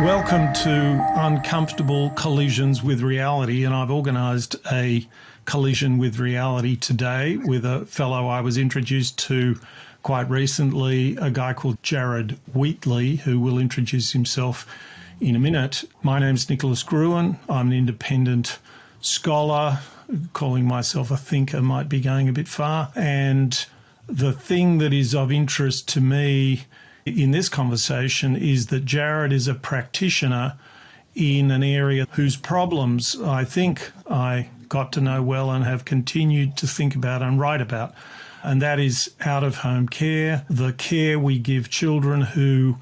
Welcome to Uncomfortable Collisions with Reality, and I've organised a collision with reality today with a fellow I was introduced to quite recently, a guy called Jarrod Wheatley, who will introduce himself in a minute. My name's Nicholas Gruen. I'm an independent scholar. Calling myself a thinker might be going a bit far. And the thing that is of interest to me in this conversation is that Jarrod is a practitioner in an area whose problems I think I got to know well and have continued to think about and write about. And that is out-of-home care, the care we give children who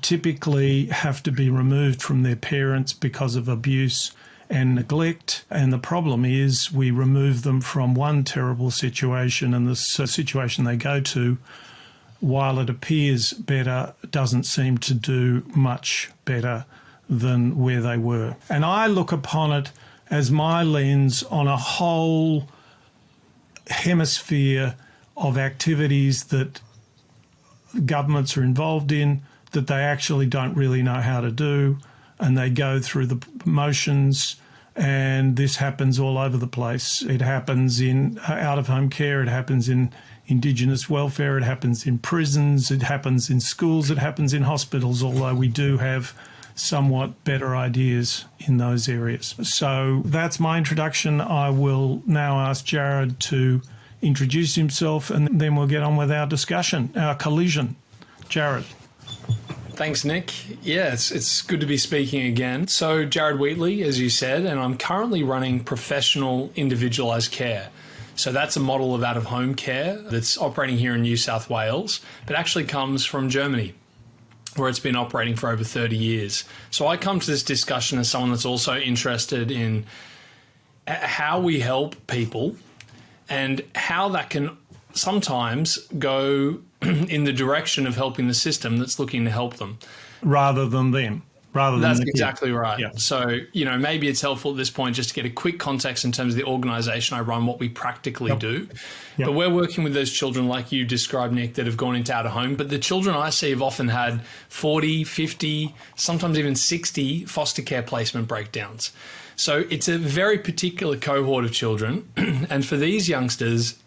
typically have to be removed from their parents because of abuse and neglect. And the problem is we remove them from one terrible situation, and the situation they go to, while it appears better, doesn't seem to do much better than where they were. And I look upon it as my lens on a whole hemisphere of activities that governments are involved in that they actually don't really know how to do, and they go through the motions, and this happens all over the place. It happens in out-of-home care, it happens in Indigenous welfare, it happens in prisons, it happens in schools, it happens in hospitals, although we do have somewhat better ideas in those areas. So that's my introduction. I will now ask Jarrod to introduce himself, and then we'll get on with our discussion, our collision. Jarrod. Thanks, Nick. Yeah, it's good to be speaking again. So Jarrod Wheatley, as you said, and I'm currently running professional individualised care. So that's a model of out-of-home care that's operating here in New South Wales, but actually comes from Germany, where it's been operating for over 30 years. So I come to this discussion as someone that's also interested in how we help people and how that can sometimes go in the direction of helping the system that's looking to help them. Rather than them. That's exactly right. Yeah. So, maybe it's helpful at this point just to get a quick context in terms of the organisation I run, what we practically do. Yep. But we're working with those children, like you described, Nick, that have gone into out-of-home. But the children I see have often had 40, 50, sometimes even 60 foster care placement breakdowns. So it's a very particular cohort of children. And for these youngsters,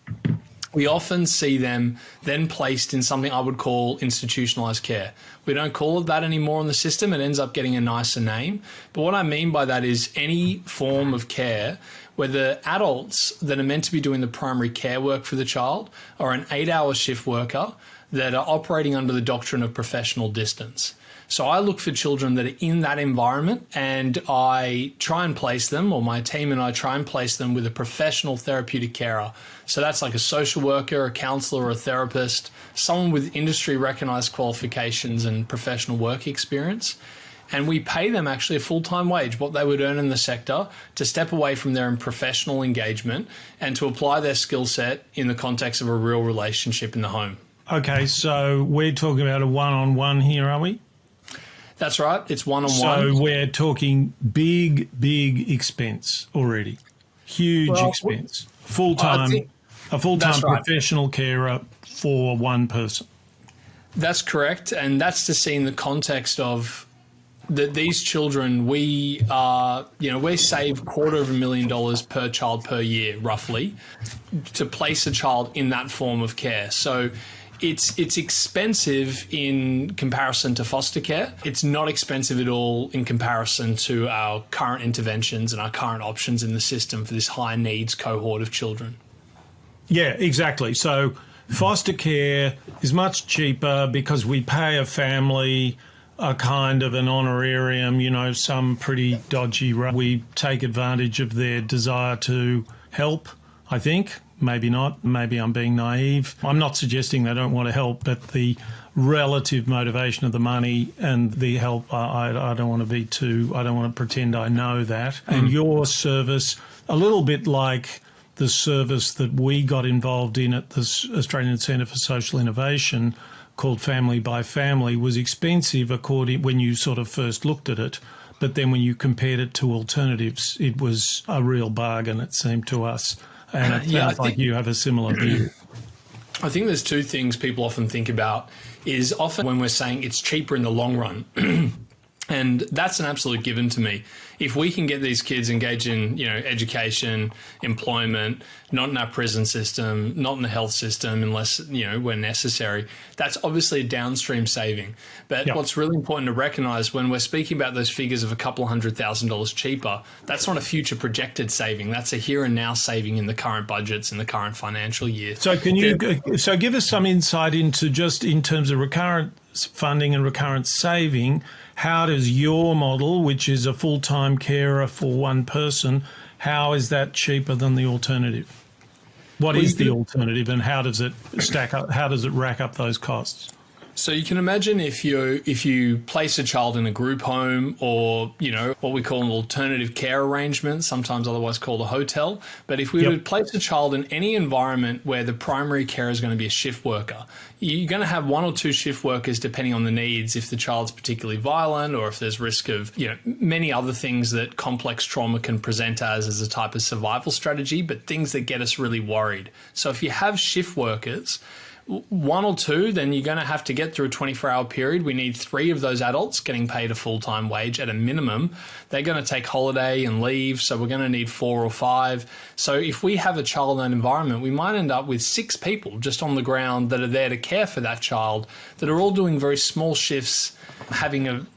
we often see them then placed in something I would call institutionalised care. We don't call it that anymore in the system. It ends up getting a nicer name. But what I mean by that is any form of care where the adults that are meant to be doing the primary care work for the child are an 8-hour shift worker that are operating under the doctrine of professional distance. So I look for children that are in that environment, and I try and place them, or my team and I try and place them with a professional therapeutic carer. So that's like a social worker, a counsellor, or a therapist, someone with industry recognised qualifications and professional work experience. And we pay them actually a full-time wage, what they would earn in the sector, to step away from their professional engagement and to apply their skill set in the context of a real relationship in the home. Okay, so we're talking about a one-on-one here, are we? That's right. It's one-on-one. So we're talking big expense already. Huge expense. A full-time professional carer for one person. That's correct. And that's to see in the context of that these children, we save $250,000 per child per year, roughly, to place a child in that form of care. So it's expensive in comparison to foster care. It's not expensive at all in comparison to our current interventions and our current options in the system for this high needs cohort of children. Yeah, exactly. So foster care is much cheaper because we pay a family a kind of an honorarium, some pretty dodgy rate. We take advantage of their desire to help, I think. Maybe not. Maybe I'm being naive. I'm not suggesting they don't want to help, but the relative motivation of the money and the help, I don't want to pretend I know that. And your service, a little bit like the service that we got involved in at the Australian Centre for Social Innovation called Family by Family, was expensive when you sort of first looked at it. But then when you compared it to alternatives, it was a real bargain, it seemed to us. And it sounds like you have a similar view. I think there's two things people often think about is often when we're saying it's cheaper in the long run, And that's an absolute given to me. If we can get these kids engaged in, education, employment, not in our prison system, not in the health system, unless, where necessary, that's obviously a downstream saving. But what's really important to recognize when we're speaking about those figures of a couple of $100,000 cheaper, that's not a future projected saving. That's a here and now saving in the current budgets in the current financial year. So give us some insight into, just in terms of recurrent funding and recurrent saving, how does your model, which is a full-time carer for one person, how is that cheaper than the alternative? What is the alternative, and how does it stack up? How does it rack up those costs? So you can imagine if you place a child in a group home, or what we call an alternative care arrangement, sometimes otherwise called a hotel. But if we would place a child in any environment where the primary care is going to be a shift worker, you're going to have one or two shift workers depending on the needs. If the child's particularly violent, or if there's risk of many other things that complex trauma can present as a type of survival strategy, but things that get us really worried. So if you have shift workers, one or two, then you're going to have to get through a 24-hour period. We need 3 of those adults getting paid a full-time wage at a minimum. They're going to take holiday and leave, so we're going to need 4 or 5. So if we have a child in that environment, we might end up with 6 people just on the ground that are there to care for that child, that are all doing very small shifts, having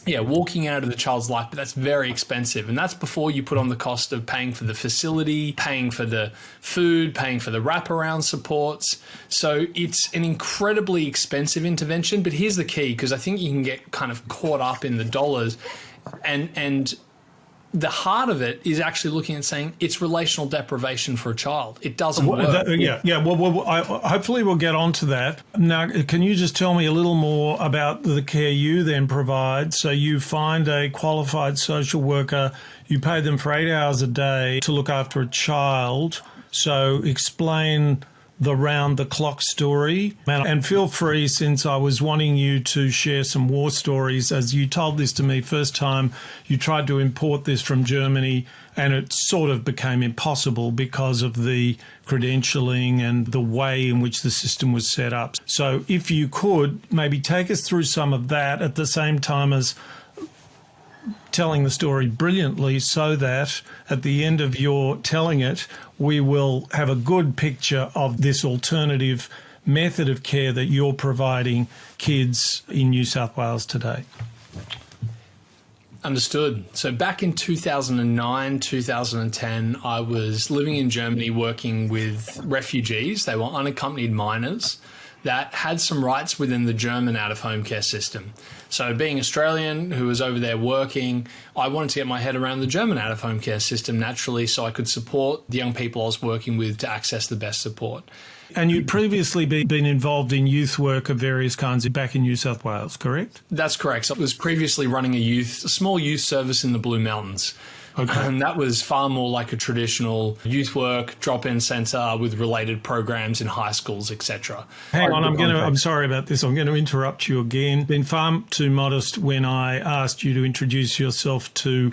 walking out of the child's life, but that's very expensive. And that's before you put on the cost of paying for the facility, paying for the food, paying for the wraparound supports. So it's an incredibly expensive intervention. But here's the key, because I think you can get kind of caught up in the dollars, and the heart of it is actually looking at saying it's relational deprivation for a child. It doesn't work. Hopefully we'll get onto that. Now, can you just tell me a little more about the care you then provide? So you find a qualified social worker, you pay them for 8 hours a day to look after a child. So explain the round-the-clock story. And feel free, since I was wanting you to share some war stories, as you told this to me first time, you tried to import this from Germany, and it sort of became impossible because of the credentialing and the way in which the system was set up. So if you could, maybe take us through some of that at the same time as telling the story brilliantly, so that at the end of your telling it, we will have a good picture of this alternative method of care that you're providing kids in New South Wales today. Understood. So back in 2009, 2010, I was living in Germany working with refugees. They were unaccompanied minors that had some rights within the German out-of-home care system. So being Australian, who was over there working, I wanted to get my head around the German out-of-home care system naturally, so I could support the young people I was working with to access the best support. And you'd previously been involved in youth work of various kinds back in New South Wales, correct? That's correct. So I was previously running a small youth service in the Blue Mountains. Okay. And that was far more like a traditional youth work drop-in centre with related programs in high schools, etc. Hang on, I'm sorry about this. I'm going to interrupt you again. Been far too modest when I asked you to introduce yourself to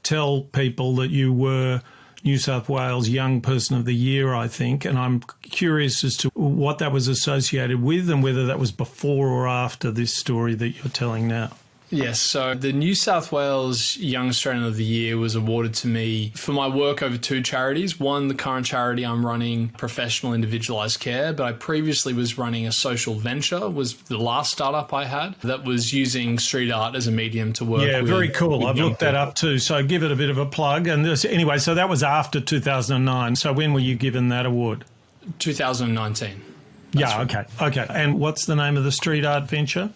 tell people that you were New South Wales Young Person of the Year, I think, and I'm curious as to what that was associated with and whether that was before or after this story that you're telling now. Yes, so the New South Wales Young Australian of the Year was awarded to me for my work over 2 charities. One, the current charity I'm running, Professional Individualised Care, but I previously was running a social venture, was the last startup I had, that was using street art as a medium to work with. Yeah, very cool. I've looked that up too, so give it a bit of a plug. And anyway, so that was after 2009. So when were you given that award? 2019. Okay. And what's the name of the street art venture?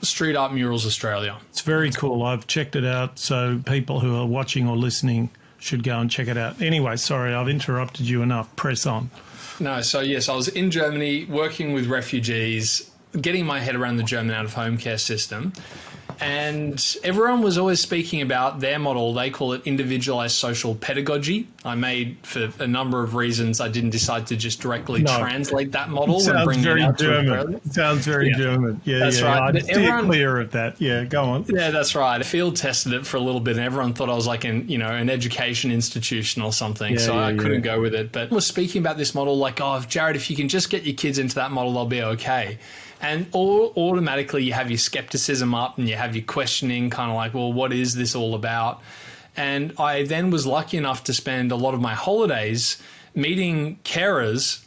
Street Art Murals Australia. It's very cool. I've checked it out, so people who are watching or listening should go and check it out. Anyway, sorry, I've interrupted you enough. Press on. No, so yes, I was in Germany working with refugees, getting my head around the German out-of-home care system. And everyone was always speaking about their model. They call it individualized social pedagogy. I made, for a number of reasons, I didn't decide to just directly translate that model. Sounds very German. Sounds very German. Yeah, that's right. I'd steer clear of that. Yeah, go on. Yeah, that's right. I field tested it for a little bit, and everyone thought I was like an education institution or something. I couldn't go with it. But I was speaking about this model like, Jarrod, if you can just get your kids into that model, they'll be okay. And automatically you have your skepticism up and you have your questioning, kind of like, well, what is this all about? And I then was lucky enough to spend a lot of my holidays meeting carers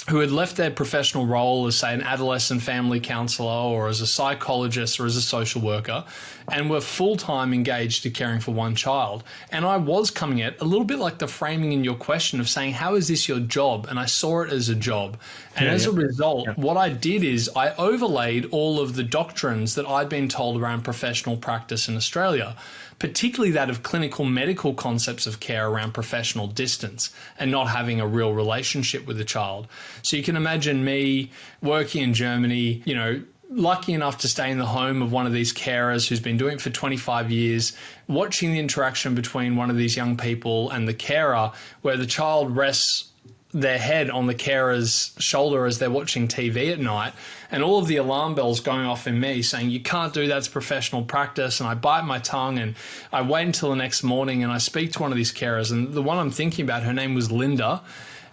who had left their professional role as, say, an adolescent family counsellor or as a psychologist or as a social worker, and were full-time engaged to caring for one child. And I was coming at a little bit like the framing in your question of saying, how is this your job? And I saw it as a job. And as a result, what I did is I overlaid all of the doctrines that I'd been told around professional practice in Australia, particularly that of clinical medical concepts of care around professional distance and not having a real relationship with the child. So you can imagine me working in Germany, you know, lucky enough to stay in the home of one of these carers who's been doing it for 25 years, watching the interaction between one of these young people and the carer, where the child rests their head on the carer's shoulder as they're watching TV at night, and all of the alarm bells going off in me saying, you can't do that, it's professional practice. And I bite my tongue and I wait until the next morning and I speak to one of these carers, and the one I'm thinking about, her name was Linda.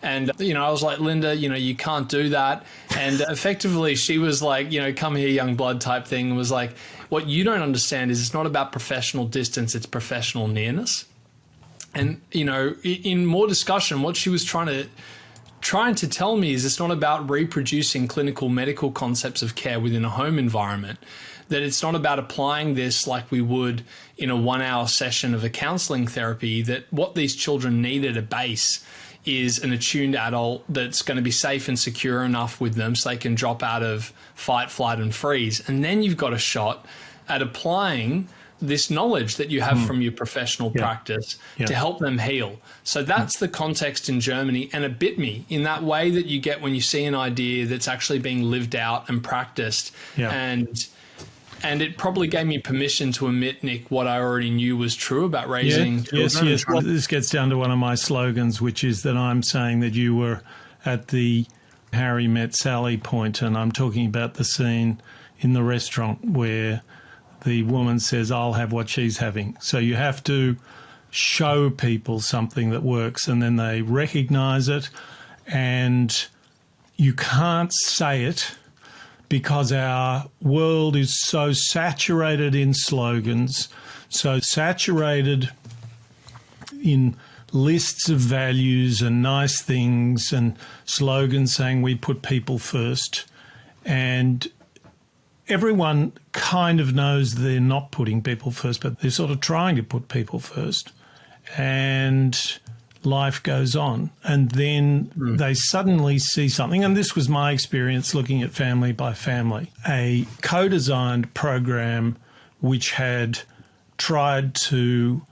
And, you know, I was like, Linda, you know, you can't do that. And effectively she was like, you know, come here, young blood type thing, was like, what you don't understand is it's not about professional distance, it's professional nearness. And, you know, in more discussion, what she was trying to tell me is it's not about reproducing clinical medical concepts of care within a home environment, that it's not about applying this like we would in a 1-hour session of a counseling therapy, that what these children need at a base is an attuned adult that's going to be safe and secure enough with them so they can drop out of fight, flight, and freeze. And then you've got a shot at applying this knowledge that you have from your professional practice to help them heal. So that's the context in Germany, and it bit me in that way that you get when you see an idea that's actually being lived out and practiced. And it probably gave me permission to admit, Nick, what I already knew was true about raising children. Yes. Well, this gets down to one of my slogans, which is that I'm saying that you were at the Harry met Sally point, and I'm talking about the scene in the restaurant where the woman says, I'll have what she's having. So you have to show people something that works, and then they recognize it, and you can't say it because our world is so saturated in slogans, so saturated in lists of values and nice things and slogans saying we put people first. And everyone kind of knows they're not putting people first, but they're sort of trying to put people first. And life goes on. And then they suddenly see something. And this was my experience looking at Family by Family, a co-designed program which had tried to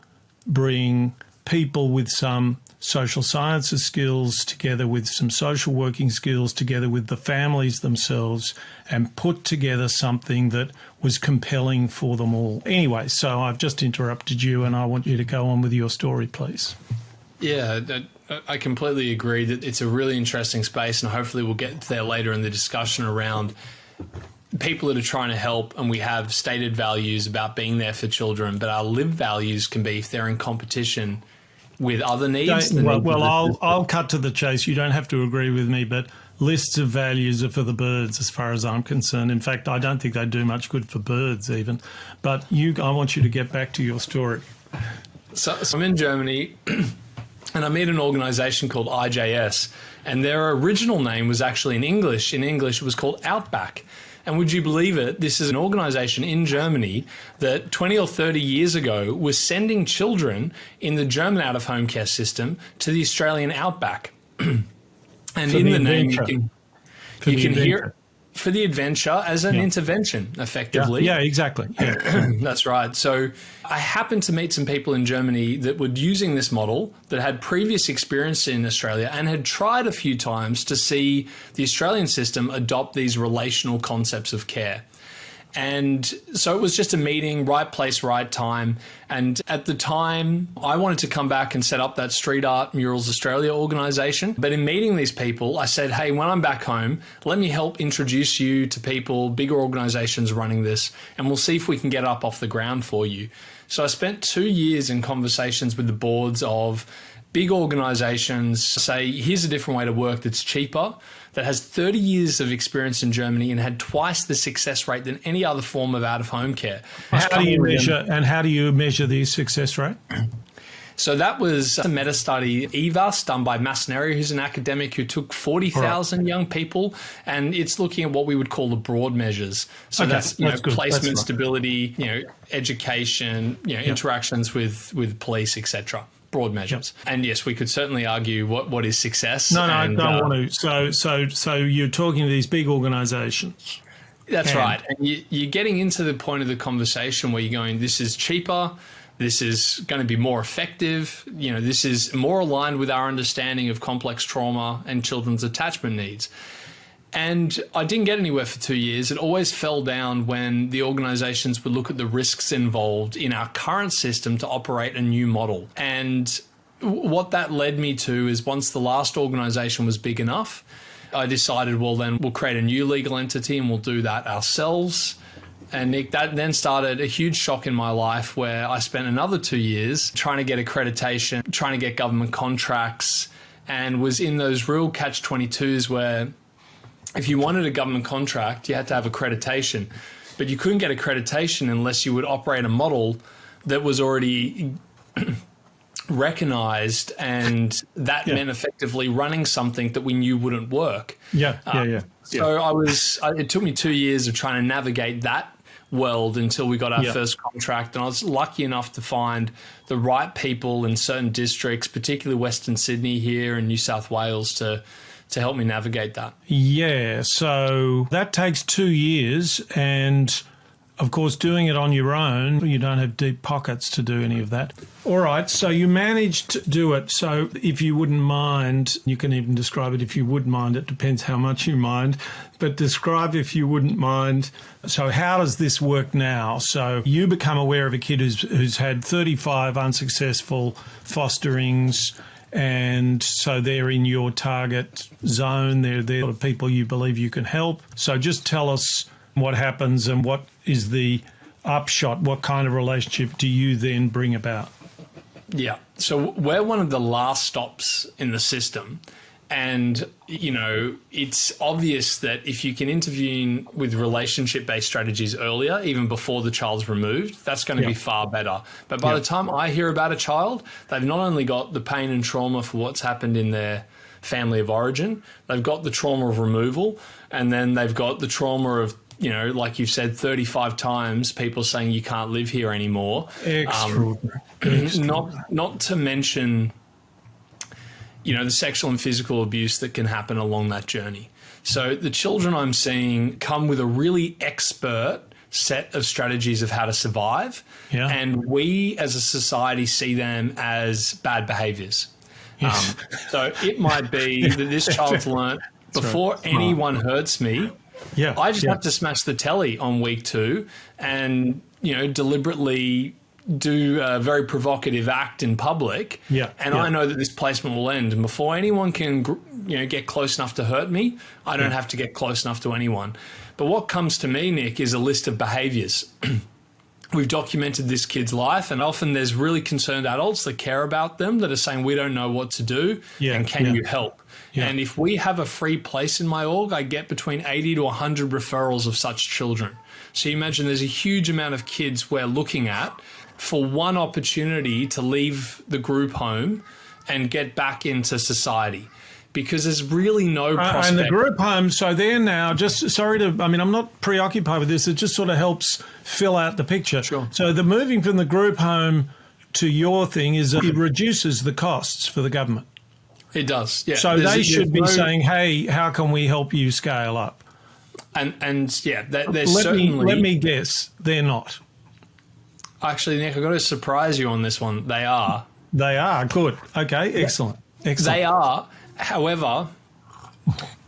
bring people with some social sciences skills together with some social working skills together with the families themselves and put together something that was compelling for them all. Anyway, so I've just interrupted you and I want you to go on with your story, please. Yeah, I completely agree that it's a really interesting space, and hopefully we'll get there later in the discussion around people that are trying to help, and we have stated values about being there for children, but our lived values can be if they're in competition with other needs. I'll cut to the chase. You don't have to agree with me, but lists of values are for the birds as far as I'm concerned. In fact, I don't think they do much good for birds even. But I want you to get back to your story. So I'm in Germany and I met an organization called IJS, and their original name was actually in English. In English, it was called Outback. And would you believe it? This is an organization in Germany that 20 or 30 years ago was sending children in the German out-of-home care system to the Australian Outback. And in the name, you can hear for the adventure as an intervention, effectively. Yeah, exactly. Yeah. That's right. So I happened to meet some people in Germany that were using this model, that had previous experience in Australia and had tried a few times to see the Australian system adopt these relational concepts of care. And so it was just a meeting, right place, right time. And at the time, I wanted to come back and set up that Street Art Murals Australia organisation. But in meeting these people, I said, hey, when I'm back home, let me help introduce you to people, bigger organisations running this, and we'll see if we can get it up off the ground for you. So I spent 2 years in conversations with the boards of big organizations say, here's a different way to work that's cheaper, that has 30 years of experience in Germany and had twice the success rate than any other form of out-of-home care. How do you measure the success rate? So that was a meta-study, EVAS, done by Massaneri, who's an academic who took 40,000 young people, and it's looking at what we would call the broad measures. So that's placement, stability, education, interactions with police, etc. Broad measures. Yep. And yes, we could certainly argue what is success. No, I don't want to. So you're talking to these big organisations. That's right. And you're getting into the point of the conversation where you're going, this is cheaper. This is going to be more effective. This is more aligned with our understanding of complex trauma and children's attachment needs. And I didn't get anywhere for 2 years. It always fell down when the organizations would look at the risks involved in our current system to operate a new model. And what that led me to is, once the last organization was big enough, I decided, well, then we'll create a new legal entity and we'll do that ourselves. And Nick, that then started a huge shock in my life, where I spent another 2 years trying to get accreditation, trying to get government contracts, and was in those real catch-22s where if you wanted a government contract, you had to have accreditation, but you couldn't get accreditation unless you would operate a model that was already recognized, and that meant effectively running something that we knew wouldn't work. So it took me 2 years of trying to navigate that world until we got our first contract, and I was lucky enough to find the right people in certain districts, particularly Western Sydney here and New South Wales, to help me navigate that. Yeah, so that takes 2 years, and of course, doing it on your own, you don't have deep pockets to do any of that. All right, so you managed to do it. So if you wouldn't mind, you can even describe it if you would mind. It depends how much you mind. But describe, if you wouldn't mind, so how does this work now? So you become aware of a kid who's had 35 unsuccessful fosterings, and so they're in your target zone. They're the people you believe you can help. So just tell us what happens and what is the upshot. What kind of relationship do you then bring about? Yeah. So we're one of the last stops in the system. And, it's obvious that if you can intervene with relationship-based strategies earlier, even before the child's removed, that's going to be far better. But by the time I hear about a child, they've not only got the pain and trauma for what's happened in their family of origin, they've got the trauma of removal, and then they've got the trauma of, like you've said, 35 times people saying you can't live here anymore. Extraordinary. Not to mention, the sexual and physical abuse that can happen along that journey. So the children I'm seeing come with a really expert set of strategies of how to survive. Yeah. And we as a society see them as bad behaviors. Yes. So it might be that this child's learnt, before anyone hurts me, I just have to smash the telly on week 2 and, deliberately do a very provocative act in public. I know that this placement will end. And before anyone can, get close enough to hurt me, I don't have to get close enough to anyone. But what comes to me, Nick, is a list of behaviors. We've documented this kid's life, and often there's really concerned adults that care about them that are saying, we don't know what to do, and can you help? And if we have a free place in my org, I get between 80 to 100 referrals of such children. So you imagine there's a huge amount of kids we're looking at for one opportunity to leave the group home and get back into society, because there's really no prospect. And the group home, so they're now I'm not preoccupied with this. It just sort of helps fill out the picture. Sure. So the moving from the group home to your thing it reduces the costs for the government. It does, yeah. So they should be saying, hey, how can we help you scale up? Let me guess, they're not. Actually, Nick, I've got to surprise you on this one. They are. They are. Good. Okay, excellent. They are. However,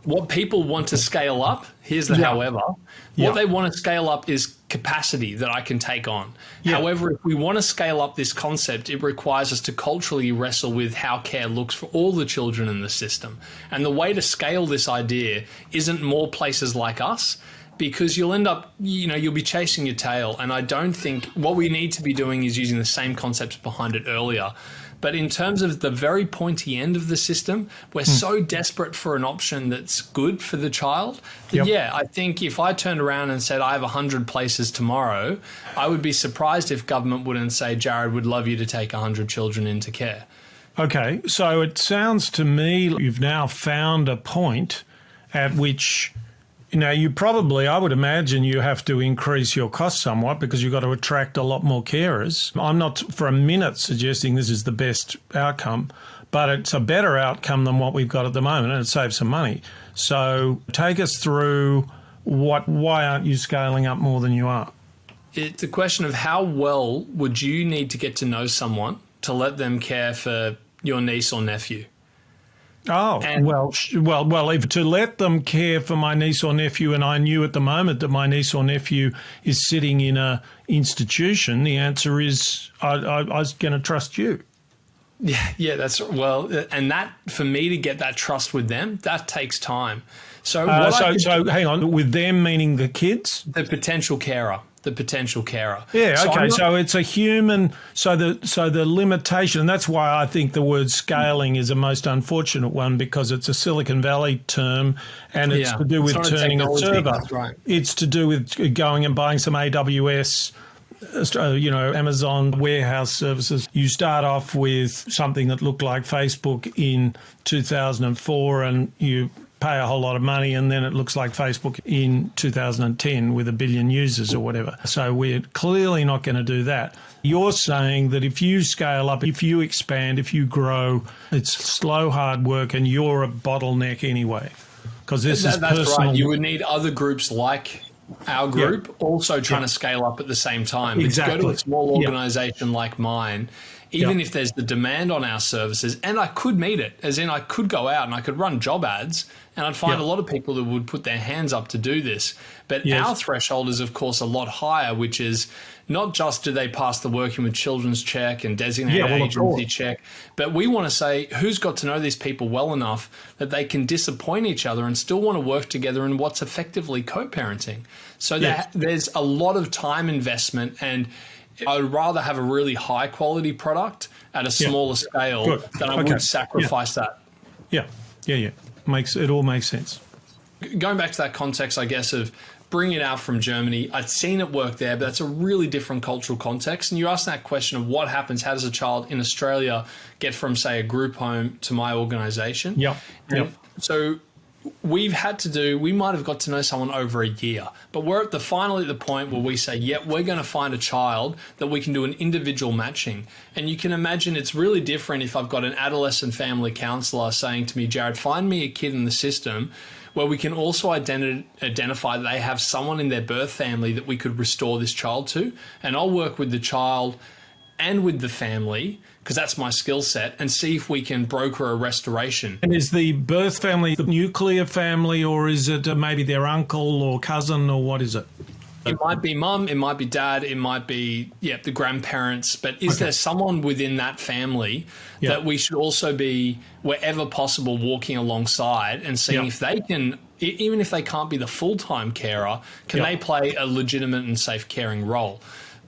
what people want to scale up, here's the however, what they want to scale up is capacity that I can take on. However, if we want to scale up this concept, it requires us to culturally wrestle with how care looks for all the children in the system. And the way to scale this idea isn't more places like us. because you'll end up, you'll be chasing your tail. And I don't think what we need to be doing is using the same concepts behind it earlier. But in terms of the very pointy end of the system, we're so desperate for an option that's good for the child that, I think if I turned around and said I have 100 places tomorrow, I would be surprised if government wouldn't say, Jarrod, would love you to take 100 children into care. Okay, so it sounds to me you've now found a point at which, you probably, I would imagine you have to increase your costs somewhat because you've got to attract a lot more carers. I'm not for a minute suggesting this is the best outcome, but it's a better outcome than what we've got at the moment, and it saves some money. So take us through why aren't you scaling up more than you are? It's a question of how well would you need to get to know someone to let them care for your niece or nephew? Oh, well, if to let them care for my niece or nephew, and I knew at the moment that my niece or nephew is sitting in a institution, the answer is I was going to trust you. Yeah, and that, for me to get that trust with them, that takes time. So hang on, with them meaning the kids? The potential carer. Yeah, okay. So it's a human. So the limitation, and that's why I think the word scaling is a most unfortunate one, because it's a Silicon Valley term, and it's to do with turning a server. That's right. It's to do with going and buying some AWS, Amazon warehouse services. You start off with something that looked like Facebook in 2004, and you pay a whole lot of money, and then it looks like Facebook in 2010 with 1 billion users or whatever. So we're clearly not going to do that. You're saying that if you scale up, if you expand, if you grow, it's slow, hard work, and you're a bottleneck anyway. Because that's personal. Right. You would need other groups like our group also trying to scale up at the same time. Exactly. Go to a small organization like mine, even if there's the demand on our services, and I could meet it, as in I could go out and I could run job ads, and I'd find a lot of people that would put their hands up to do this. But our threshold is, of course, a lot higher, which is not just do they pass the working with children's check and designated agency check, but we want to say who's got to know these people well enough that they can disappoint each other and still want to work together in what's effectively co-parenting. So there's a lot of time investment, and I would rather have a really high quality product at a smaller scale than I would sacrifice that. Yeah. It all makes sense. Going back to that context, I guess, of bringing it out from Germany, I'd seen it work there, but that's a really different cultural context. And you asked that question of what happens, how does a child in Australia get from, say, a group home to my organisation? So we might have got to know someone over a year, but we're finally at the point where we say, we're going to find a child that we can do an individual matching. And you can imagine it's really different if I've got an adolescent family counsellor saying to me, Jarrod, find me a kid in the system where we can also identify that they have someone in their birth family that we could restore this child to. And I'll work with the child and with the family, because that's my skill set, and see if we can broker a restoration. And is the birth family the nuclear family, or is it maybe their uncle or cousin, or what is it? It might be mum, it might be dad, it might be, the grandparents, but is there someone within that family that we should also be, wherever possible, walking alongside and seeing if they can, even if they can't be the full-time carer, can they play a legitimate and safe caring role?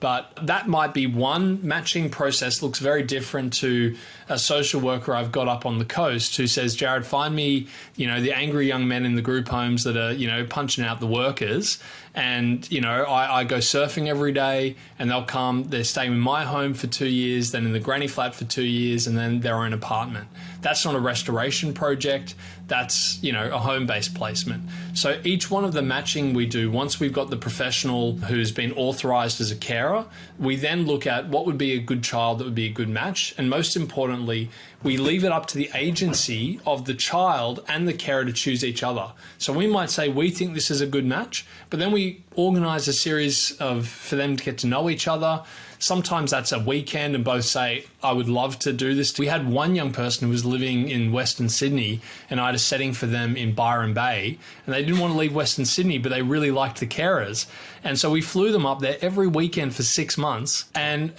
But that might be one matching process, looks very different to a social worker I've got up on the coast who says, Jarrod, find me, the angry young men in the group homes that are, punching out the workers. And, I go surfing every day, and they'll come, they're staying in my home for 2 years, then in the granny flat for 2 years, and then their own apartment. That's not a restoration project. That's, a home-based placement. So each one of the matching we do, once we've got the professional who's been authorized as a carer, we then look at what would be a good child that would be a good match. And most importantly, we leave it up to the agency of the child and the carer to choose each other. So we might say, we think this is a good match, but then we organize a series for them to get to know each other. Sometimes that's a weekend and both say, I would love to do this. We had one young person who was living in Western Sydney, and I had a setting for them in Byron Bay, and they didn't want to leave Western Sydney, but they really liked the carers. And so we flew them up there every weekend for 6 months. And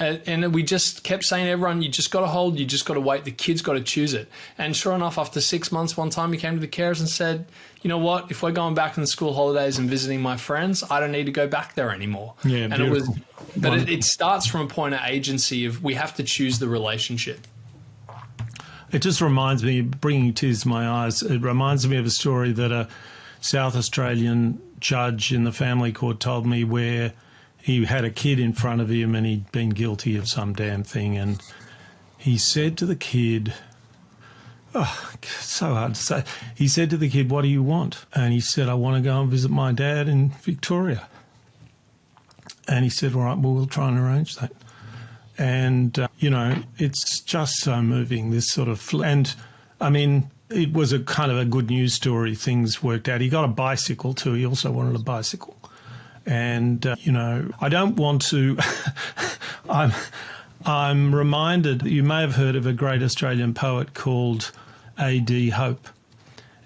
we just kept saying to everyone, you just got to hold, you just got to wait. The kid's got to choose it. And sure enough, after 6 months, one time he came to the carers and said, you know what, if we're going back on the school holidays and visiting my friends, I don't need to go back there anymore. Yeah, and beautiful. It starts from a point of agency of we have to choose the relationship. It just reminds me, bringing tears to my eyes, it reminds me of a story that a South Australian judge in the family court told me, where he had a kid in front of him and he'd been guilty of some damn thing. And he said to the kid, so hard to say. He said to the kid, what do you want? And he said, I want to go and visit my dad in Victoria. And he said, all right, well, we'll try and arrange that. And, it's just so moving, this sort of... And, I mean, it was a kind of a good news story. Things worked out. He got a bicycle too. He also wanted a bicycle. And, I don't want to... I'm reminded that you may have heard of a great Australian poet called A.D. Hope.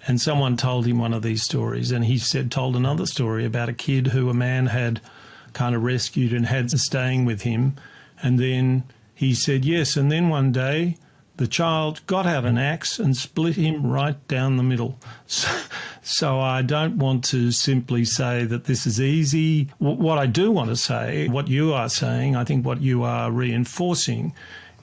And someone told him one of these stories, and he told another story about a kid who a man had kind of rescued and had staying with him. And then he said yes. And then one day the child got out an axe and split him right down the middle. So I don't want to simply say that this is easy. What I do want to say, what you are saying, I think what you are reinforcing,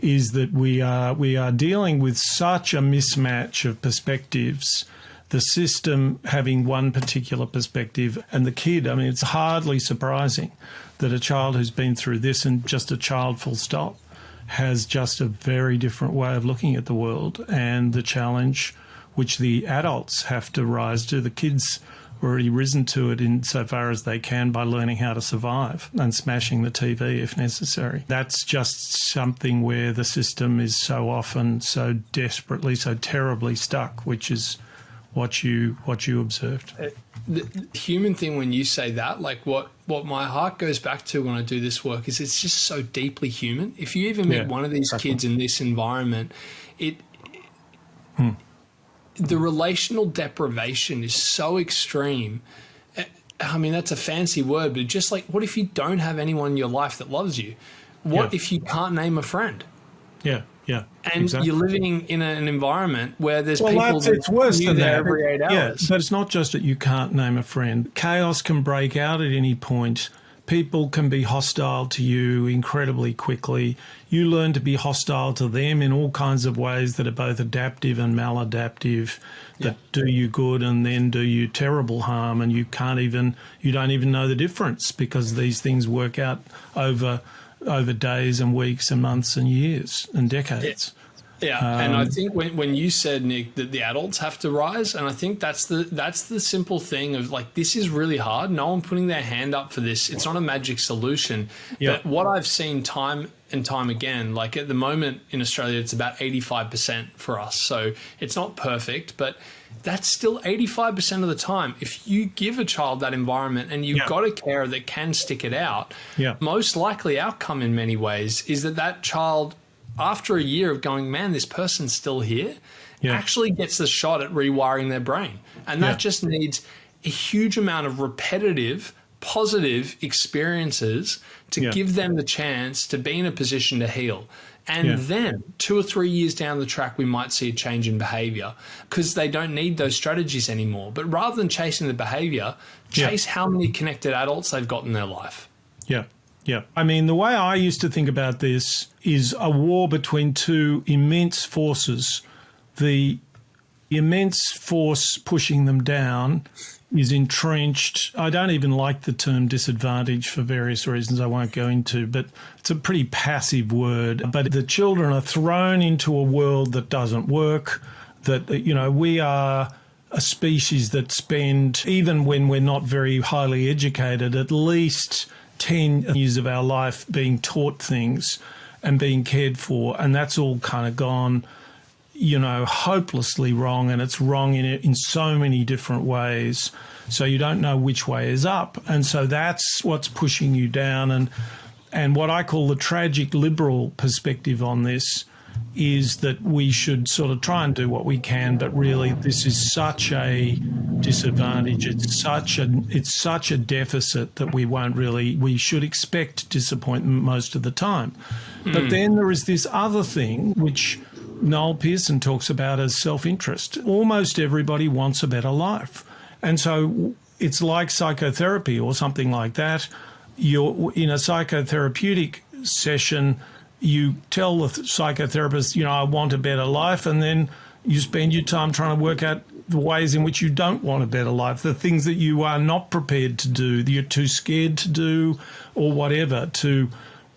is that we are dealing with such a mismatch of perspectives, the system having one particular perspective and the kid. I mean, it's hardly surprising that a child who's been through this, and just a child full stop, has just a very different way of looking at the world, and the challenge which the adults have to rise to. The kids already risen to it insofar as they can by learning how to survive and smashing the TV if necessary. That's just something where the system is so often, so desperately, so terribly stuck, which is what you observed. The human thing, when you say that, like what my heart goes back to when I do this work, is it's just so deeply human. If you even meet one of these kids in this environment, the relational deprivation is so extreme. I mean, that's a fancy word, but just like, what if you don't have anyone in your life that loves you? What if you can't name a friend? Yeah. And exactly. You're living in an environment where there's people it's worse than that. Every 8 hours. Yeah, but it's not just that you can't name a friend. Chaos can break out at any point. People can be hostile to you incredibly quickly. You learn to be hostile to them in all kinds of ways that are both adaptive and maladaptive, that do you good and then do you terrible harm, and you don't even know the difference, because these things work out over days and weeks and months and years and decades. Yeah, and I think when you said, Nick, that the adults have to rise, and I think that's the simple thing of, like, this is really hard. No one putting their hand up for this. It's not a magic solution. But what I've seen time and time again, like at the moment in Australia, it's about 85% for us. So it's not perfect, but that's still 85% of the time. If you give a child that environment and you've got a carer that can stick it out, most likely outcome in many ways is that child, after a year of going, man, this person's still here, actually gets the shot at rewiring their brain. And that just needs a huge amount of repetitive, positive experiences to give them the chance to be in a position to heal. And then 2 or 3 years down the track, we might see a change in behavior, because they don't need those strategies anymore. But rather than chasing the behavior, chase how many connected adults they've got in their life. Yeah. I mean, the way I used to think about this is a war between two immense forces. The immense force pushing them down is entrenched. I don't even like the term disadvantage for various reasons I won't go into, but it's a pretty passive word. But the children are thrown into a world that doesn't work, that, we are a species that spend, even when we're not very highly educated, at least 10 years of our life being taught things and being cared for, and that's all kind of gone. hopelessly wrong, and it's wrong in so many different ways. So you don't know which way is up. And so that's what's pushing you down. And what I call the tragic liberal perspective on this is that we should sort of try and do what we can, but really this is such a disadvantage. It's such a deficit that we should expect disappointment most of the time. But then there is this other thing which Noel Pearson talks about as self-interest. Almost everybody wants a better life. And so it's like psychotherapy or something like that. You're in a psychotherapeutic session, you tell the psychotherapist, I want a better life, and then you spend your time trying to work out the ways in which you don't want a better life, the things that you are not prepared to do, that you're too scared to do, or whatever, to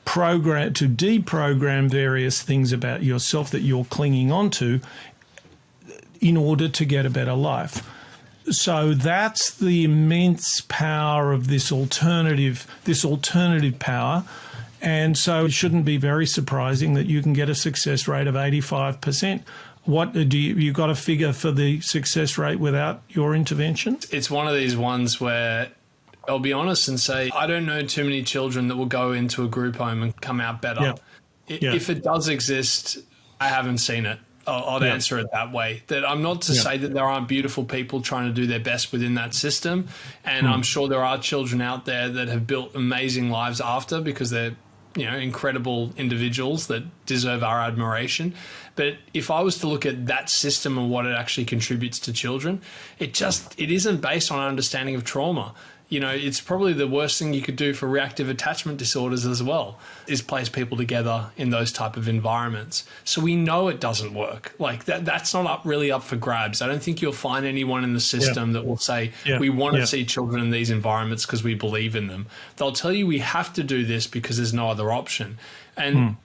deprogram various things about yourself that you're clinging onto in order to get a better life. So that's the immense power of this alternative power. And so it shouldn't be very surprising that you can get a success rate of 85%. What you got a figure for the success rate without your intervention? It's one of these ones where I'll be honest and say I don't know too many children that will go into a group home and come out better. Yeah. If it does exist, I haven't seen it. I'll answer it that way. That I'm not to say that there aren't beautiful people trying to do their best within that system. And I'm sure there are children out there that have built amazing lives after, because they're, incredible individuals that deserve our admiration. But if I was to look at that system and what it actually contributes to children, it isn't based on our understanding of trauma. It's probably the worst thing you could do for reactive attachment disorders as well, is place people together in those type of environments. So we know it doesn't work. Like that's not really up for grabs. I don't think you'll find anyone in the system that will say, we want to see children in these environments because we believe in them. They'll tell you we have to do this because there's no other option. And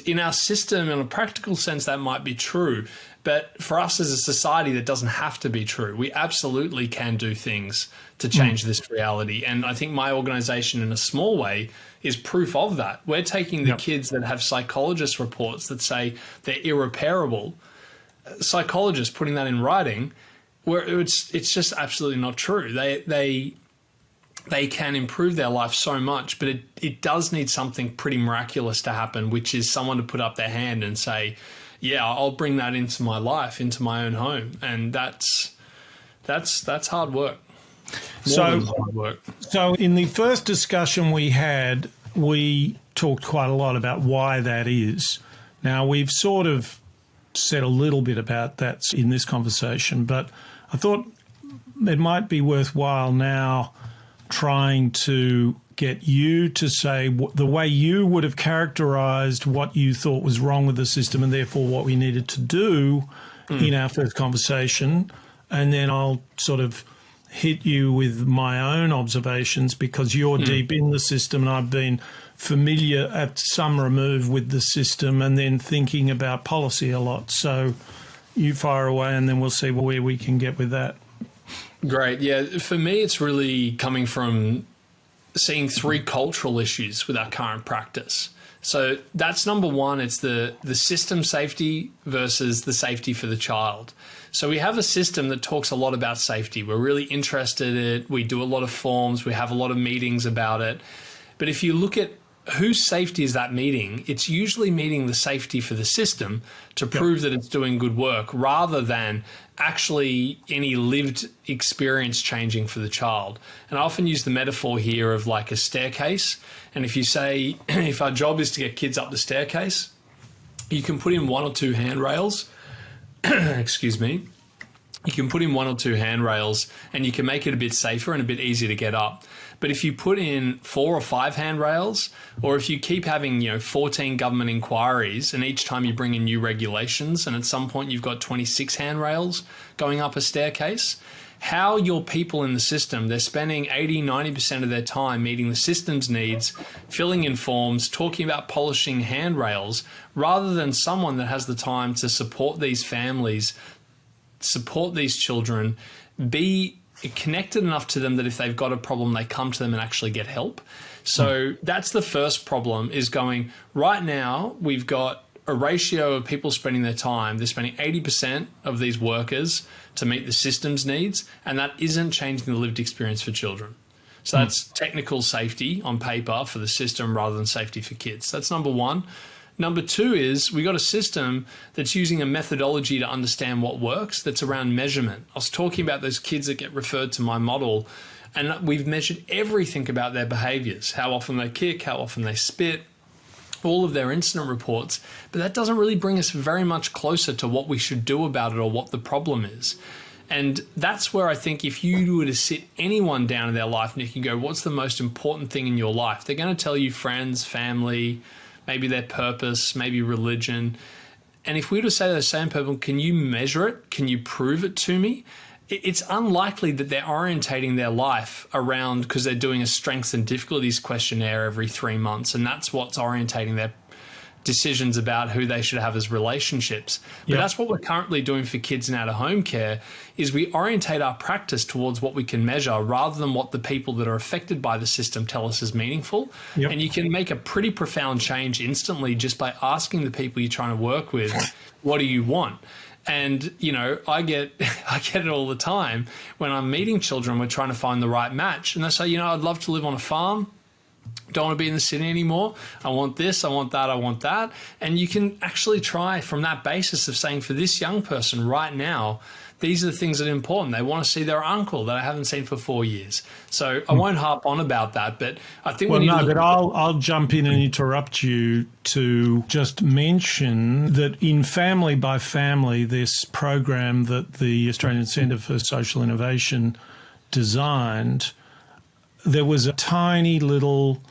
in our system, in a practical sense, that might be true. But for us as a society, that doesn't have to be true. We absolutely can do things to change this reality. And I think my organization, in a small way, is proof of that. We're taking the kids that have psychologist reports that say they're irreparable, psychologists putting that in writing, where it's just absolutely not true. They can improve their life so much, but it does need something pretty miraculous to happen, which is someone to put up their hand and say, I'll bring that into my life, into my own home. And that's hard work. Hard work. So in the first discussion we had, we talked quite a lot about why that is. Now, we've sort of said a little bit about that in this conversation, but I thought it might be worthwhile now trying to get you to say the way you would have characterized what you thought was wrong with the system and therefore what we needed to do in our first conversation. And then I'll sort of hit you with my own observations, because you're deep in the system and I've been familiar at some remove with the system and then thinking about policy a lot. So you fire away and then we'll see where we can get with that. Great. Yeah. For me, it's really coming from seeing three cultural issues with our current practice. So that's number one. It's the system safety versus the safety for the child. So we have a system that talks a lot about safety. We're really interested in it. We do a lot of forms. We have a lot of meetings about it. But if you look at whose safety is that meeting, it's usually meeting the safety for the system to prove that it's doing good work, rather than actually any lived experience changing for the child. And I often use the metaphor here of like a staircase. And if you say, if our job is to get kids up the staircase, you can put in one or two handrails. Excuse me. You can put in one or two handrails and you can make it a bit safer and a bit easier to get up. But if you put in 4 or 5 handrails, or if you keep having, 14 government inquiries, and each time you bring in new regulations, and at some point you've got 26 handrails going up a staircase, how your people in the system, they're spending 80, 90% of their time meeting the system's needs, filling in forms, talking about polishing handrails, rather than someone that has the time to support these families, support these children, be connected enough to them that if they've got a problem, they come to them and actually get help. So that's the first problem, is going, right now we've got a ratio of people spending their time. They're spending 80% of these workers to meet the system's needs, and that isn't changing the lived experience for children. So that's technical safety on paper for the system rather than safety for kids. That's number one. Number two is we got a system that's using a methodology to understand what works, that's around measurement. I was talking about those kids that get referred to my model, and we've measured everything about their behaviors, how often they kick, how often they spit, all of their incident reports, but that doesn't really bring us very much closer to what we should do about it or what the problem is. And that's where I think if you were to sit anyone down in their life, Nick, and go, what's the most important thing in your life? They're going to tell you friends, family, maybe their purpose, maybe religion. And if we were to say to the same person, can you measure it? Can you prove it to me? It's unlikely that they're orientating their life around, because they're doing a strengths and difficulties questionnaire every 3 months, and that's what's orientating their decisions about who they should have as relationships. But that's what we're currently doing for kids in out-of-home care, is we orientate our practice towards what we can measure rather than what the people that are affected by the system tell us is meaningful. And you can make a pretty profound change instantly just by asking the people you're trying to work with, what do you want? And, you know, I get it all the time when I'm meeting children, we're trying to find the right match. And they say, you know, I'd love to live on a farm. Don't want to be in the city anymore. I want this, I want that, I want that. And you can actually try from that basis of saying, for this young person right now, these are the things that are important. They want to see their uncle that I haven't seen for 4 years. So I won't harp on about that, but I think I'll jump in and interrupt you to just mention that in Family by Family, this program that the Australian Centre for Social Innovation designed, there was a tiny little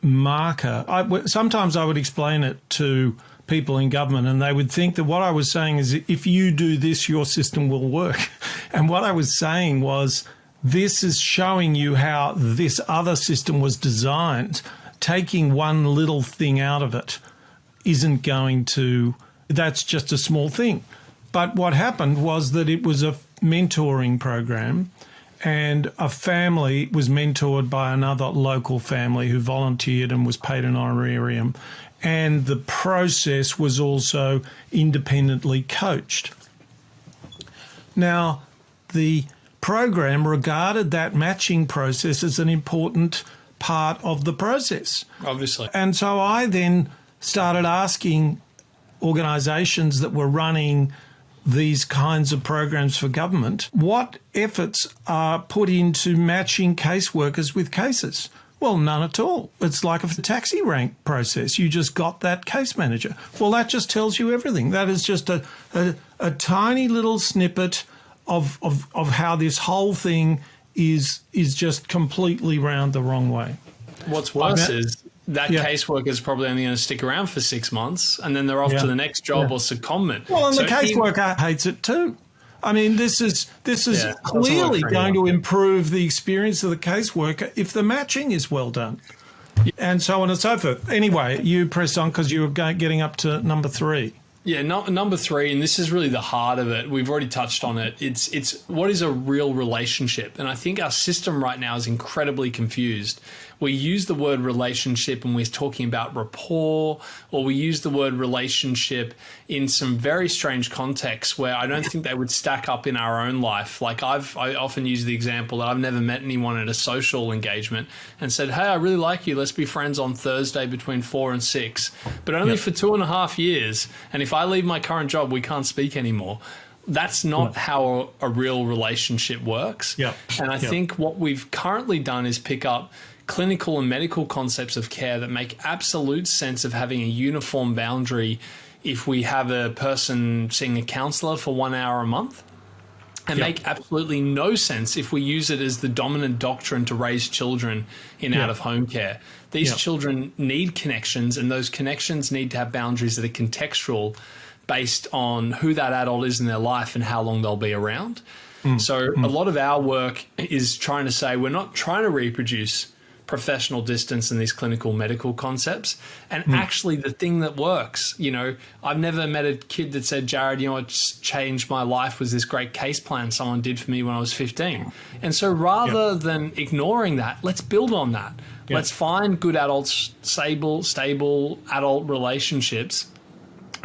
marker. Sometimes I would explain it to people in government and they would think that what I was saying is, if you do this, your system will work. And what I was saying was, this is showing you how this other system was designed. Taking one little thing out of it isn't going to, that's just a small thing. But what happened was that it was a mentoring program, and a family was mentored by another local family who volunteered and was paid an honorarium. And the process was also independently coached. Now, the program regarded that matching process as an important part of the process. Obviously. And so I then started asking organisations that were running these kinds of programs for government, what efforts are put into matching caseworkers with cases? Well, none at all. It's like a taxi rank process. You just got that case manager. Well, that just tells you everything. That is just a tiny little snippet of how this whole thing is just completely round the wrong way. What's worse is that caseworker is probably only going to stick around for 6 months, and then they're off to the next job or secondment. Well, and so the caseworker hates it too. I mean, this is clearly going to improve the experience of the caseworker if the matching is well done, and so on and so forth. Anyway, you press on because you were getting up to number 3. Yeah, number 3, and this is really the heart of it. We've already touched on it. It's what is a real relationship? And I think our system right now is incredibly confused. We use the word relationship and we're talking about rapport, or we use the word relationship in some very strange contexts where I don't think they would stack up in our own life. Like I often use the example that I've never met anyone at a social engagement and said, hey, I really like you. Let's be friends on Thursday between 4 and 6, but only for 2.5 years. And if I leave my current job, we can't speak anymore. That's not how a real relationship works. And I think what we've currently done is pick up clinical and medical concepts of care that make absolute sense of having a uniform boundary if we have a person seeing a counsellor for 1 hour a month, and make absolutely no sense if we use it as the dominant doctrine to raise children in out-of-home care. These children need connections, and those connections need to have boundaries that are contextual based on who that adult is in their life and how long they'll be around. So a lot of our work is trying to say we're not trying to reproduce professional distance and these clinical medical concepts. And actually the thing that works, you know, I've never met a kid that said, Jarrod, you know what changed my life was this great case plan someone did for me when I was 15. And so rather than ignoring that, let's build on that. Let's find good adults, stable adult relationships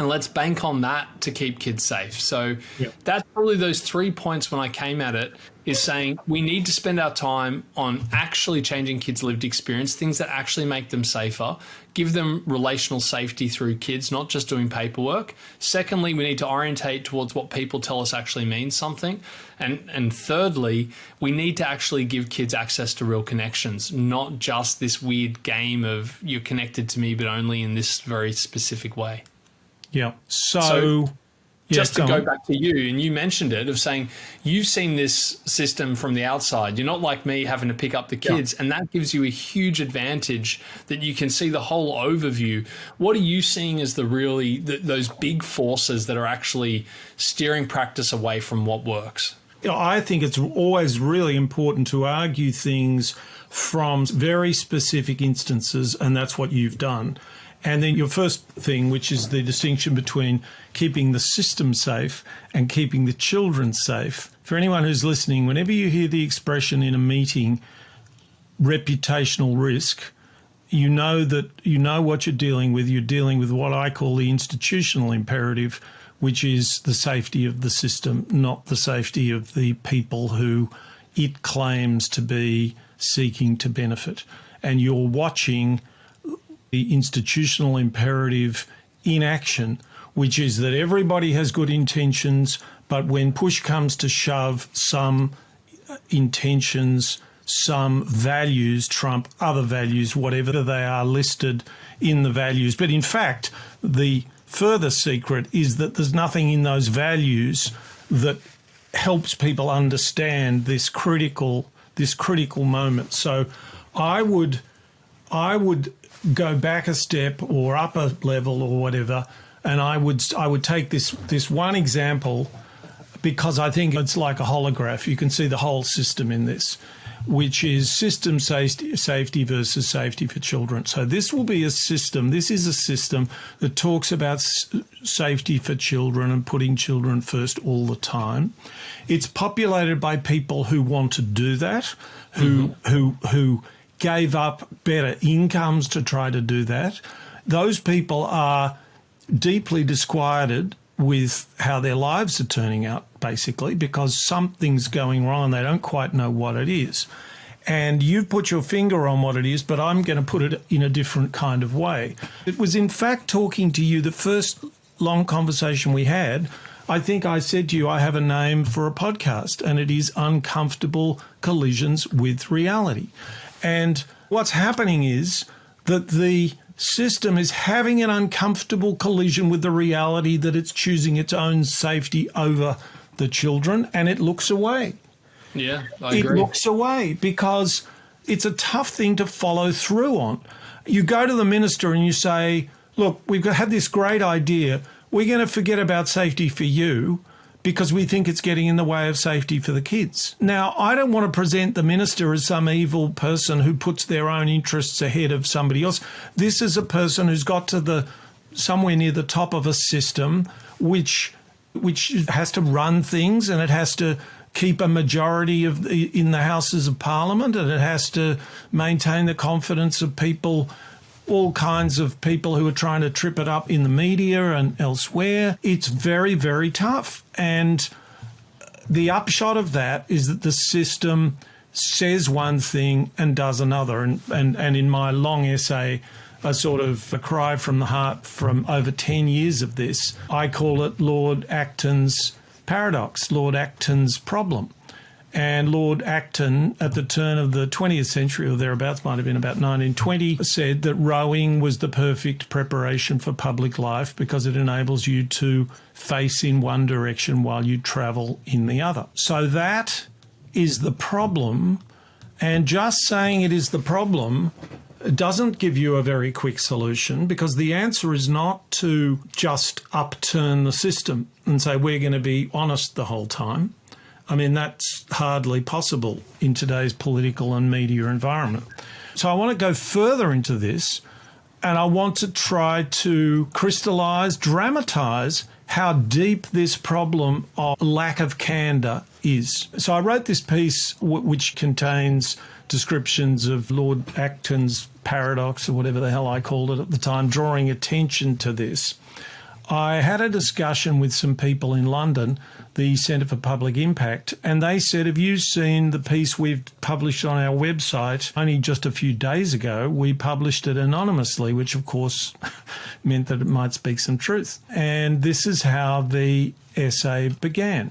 And let's bank on that to keep kids safe. So that's probably those 3 points when I came at it, is saying we need to spend our time on actually changing kids' lived experience, things that actually make them safer, give them relational safety through kids, not just doing paperwork. Secondly, we need to orientate towards what people tell us actually means something. And thirdly, we need to actually give kids access to real connections, not just this weird game of you're connected to me, but only in this very specific way. Yeah. So just to go back to you, and you mentioned it, of saying you've seen this system from the outside. You're not like me having to pick up the kids, and that gives you a huge advantage that you can see the whole overview. What are you seeing as those big forces that are actually steering practice away from what works? I think it's always really important to argue things from very specific instances, and that's what you've done. And then your first thing, which is the distinction between keeping the system safe and keeping the children safe. For anyone who's listening, whenever you hear the expression in a meeting, reputational risk, you know what you're dealing with. You're dealing with what I call the institutional imperative, which is the safety of the system, not the safety of the people who it claims to be seeking to benefit. And you're watching the institutional imperative in action, which is that everybody has good intentions, but when push comes to shove, some intentions, some values trump other values, whatever they are listed in the values. But in fact, the further secret is that there's nothing in those values that helps people understand this critical moment. So I would go back a step or up a level or whatever, and I would take this one example, because I think it's like a holograph. You can see the whole system in this, which is system safety versus safety for children. So this will be a system. This is a system that talks about safety for children and putting children first all the time. It's populated by people who want to do that, who gave up better incomes to try to do that. Those people are deeply disquieted with how their lives are turning out, basically, because something's going wrong. They don't quite know what it is. And you've put your finger on what it is, but I'm going to put it in a different kind of way. It was, in fact, talking to you, the first long conversation we had, I think I said to you, I have a name for a podcast, and it is Uncomfortable Collisions with Reality. And what's happening is that the system is having an uncomfortable collision with the reality that it's choosing its own safety over the children, and it looks away. Yeah, I agree. It looks away because it's a tough thing to follow through on. You go to the minister and you say, look, we've had this great idea. We're going to forget about safety for you because we think it's getting in the way of safety for the kids. Now, I don't want to present the minister as some evil person who puts their own interests ahead of somebody else. This is a person who's got to somewhere near the top of a system which has to run things, and it has to keep a majority in the Houses of Parliament, and it has to maintain the confidence of people, all kinds of people who are trying to trip it up in the media and elsewhere. It's very, very tough. And the upshot of that is that the system says one thing and does another. And in my long essay, a sort of a cry from the heart from over 10 years of this, I call it Lord Acton's paradox, Lord Acton's problem. And Lord Acton, at the turn of the 20th century or thereabouts, might have been about 1920, said that rowing was the perfect preparation for public life because it enables you to face in one direction while you travel in the other. So that is the problem. And just saying it is the problem doesn't give you a very quick solution, because the answer is not to just upturn the system and say we're going to be honest the whole time. I mean, that's hardly possible in today's political and media environment. So I want to go further into this, and I want to try to crystallise, dramatise how deep this problem of lack of candour is. So I wrote this piece which contains descriptions of Lord Acton's paradox, or whatever the hell I called it at the time, drawing attention to this. I had a discussion with some people in London, the Centre for Public Impact, and they said, have you seen the piece we've published on our website? Only just a few days ago, we published it anonymously, which of course meant that it might speak some truth. And this is how the essay began.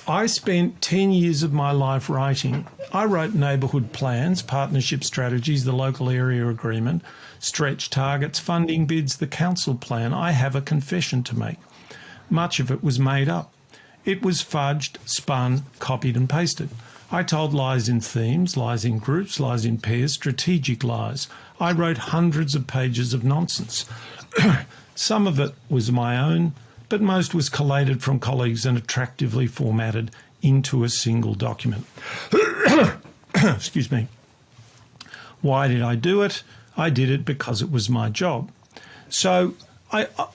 I spent 10 years of my life writing. I wrote neighbourhood plans, partnership strategies, the local area agreement, stretch targets, funding bids, the council plan. I have a confession to make. Much of it was made up. It was fudged, spun, copied and pasted. I told lies in themes, lies in groups, lies in pairs, strategic lies. I wrote hundreds of pages of nonsense. Some of it was my own, but most was collated from colleagues and attractively formatted into a single document. Excuse me. Why did I do it? I did it because it was my job. So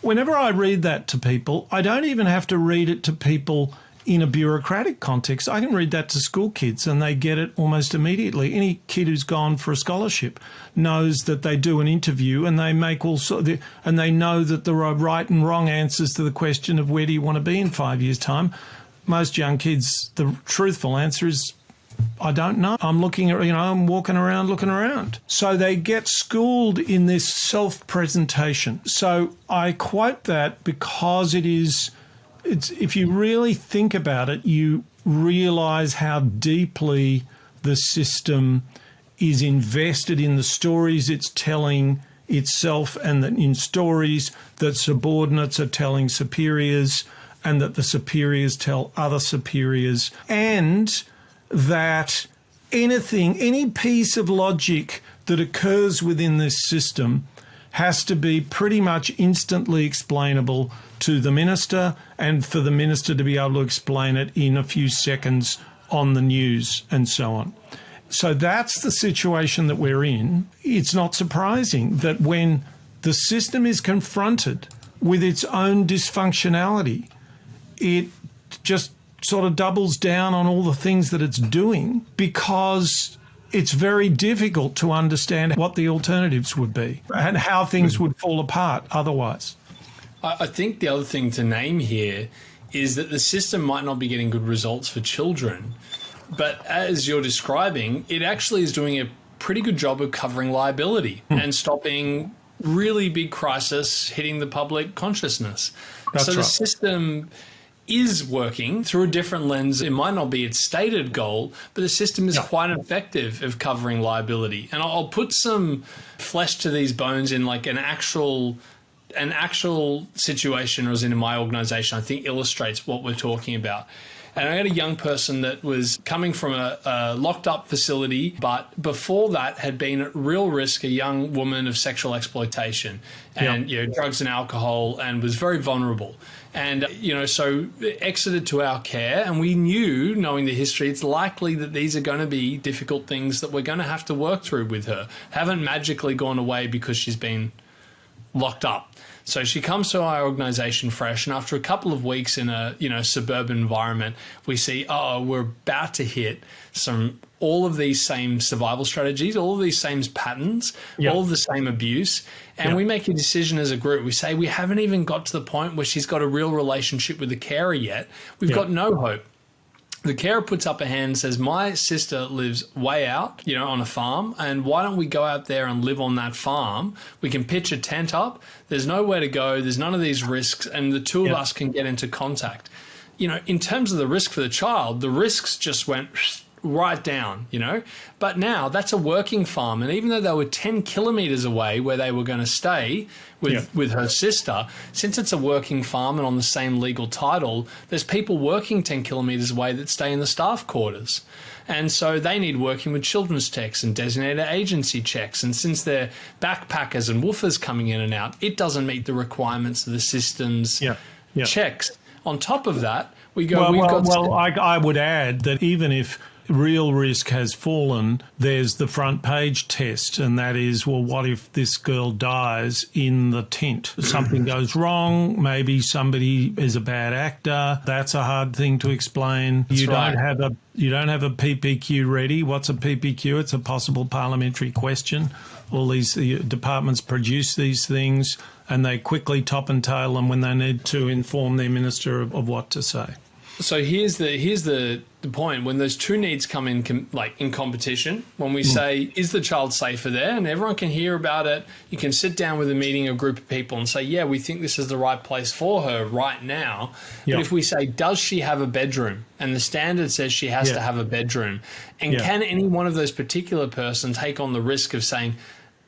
whenever I read that to people, I don't even have to read it to people in a bureaucratic context. I can read that to school kids and they get it almost immediately. Any kid who's gone for a scholarship knows that they do an interview and they make and they know that there are right and wrong answers to the question of where do you want to be in 5 years' time. Most young kids, the truthful answer is, I don't know. I'm looking at, I'm walking around looking around. So they get schooled in this self-presentation. So I quote that because it's if you really think about it, you realise how deeply the system is invested in the stories it's telling itself, and that in stories that subordinates are telling superiors and that the superiors tell other superiors, and that any piece of logic that occurs within this system has to be pretty much instantly explainable to the minister, and for the minister to be able to explain it in a few seconds on the news and so on. So that's the situation that we're in. It's not surprising that when the system is confronted with its own dysfunctionality, it just sort of doubles down on all the things that it's doing, because it's very difficult to understand what the alternatives would be and how things would fall apart otherwise. I think the other thing to name here is that the system might not be getting good results for children, but as you're describing, it actually is doing a pretty good job of covering liability and stopping really big crisis hitting the public consciousness. That's so the right. system is working through a different lens. It might not be its stated goal, but the system is quite effective of covering liability. And I'll put some flesh to these bones in like an actual situation I was in my organization, I think illustrates what we're talking about. And I had a young person that was coming from a locked up facility, but before that had been at real risk, a young woman of sexual exploitation and drugs and alcohol, and was very vulnerable. And, so exited to our care, and we knew, knowing the history, it's likely that these are going to be difficult things that we're going to have to work through with her. Haven't magically gone away because she's been locked up. So she comes to our organisation fresh, and after a couple of weeks in a suburban environment, we see, we're about to hit all of these same survival strategies, all of these same patterns, all of the same abuse, and we make a decision as a group. We say we haven't even got to the point where she's got a real relationship with the carer yet. We've got no hope. The carer puts up a hand and says, my sister lives way out, on a farm, and why don't we go out there and live on that farm? We can pitch a tent up. There's nowhere to go. There's none of these risks, and the two of us can get into contact. In terms of the risk for the child, the risks just went right down, But now that's a working farm, and even though they were 10 kilometres away where they were going to stay with her sister, since it's a working farm and on the same legal title, there's people working 10 kilometres away that stay in the staff quarters. And so they need working with children's techs and designated agency checks. And since they're backpackers and woofers coming in and out, it doesn't meet the requirements of the system's checks. On top of that, I would add that even if real risk has fallen, there's the front page test, and that is, well, what if this girl dies in the tent? Something goes wrong, maybe somebody is a bad actor. That's a hard thing to explain. You don't have a PPQ ready. What's a PPQ? It's a possible parliamentary question all these departments produce these things, and they quickly top and tail them when they need to inform their minister of what to say. So here's the point. When those two needs come in in competition, when we say, is the child safer there? And everyone can hear about it. You can sit down with a group of people and say, yeah, we think this is the right place for her right now. But if we say, does she have a bedroom? And the standard says she has to have a bedroom. And can any one of those particular person take on the risk of saying,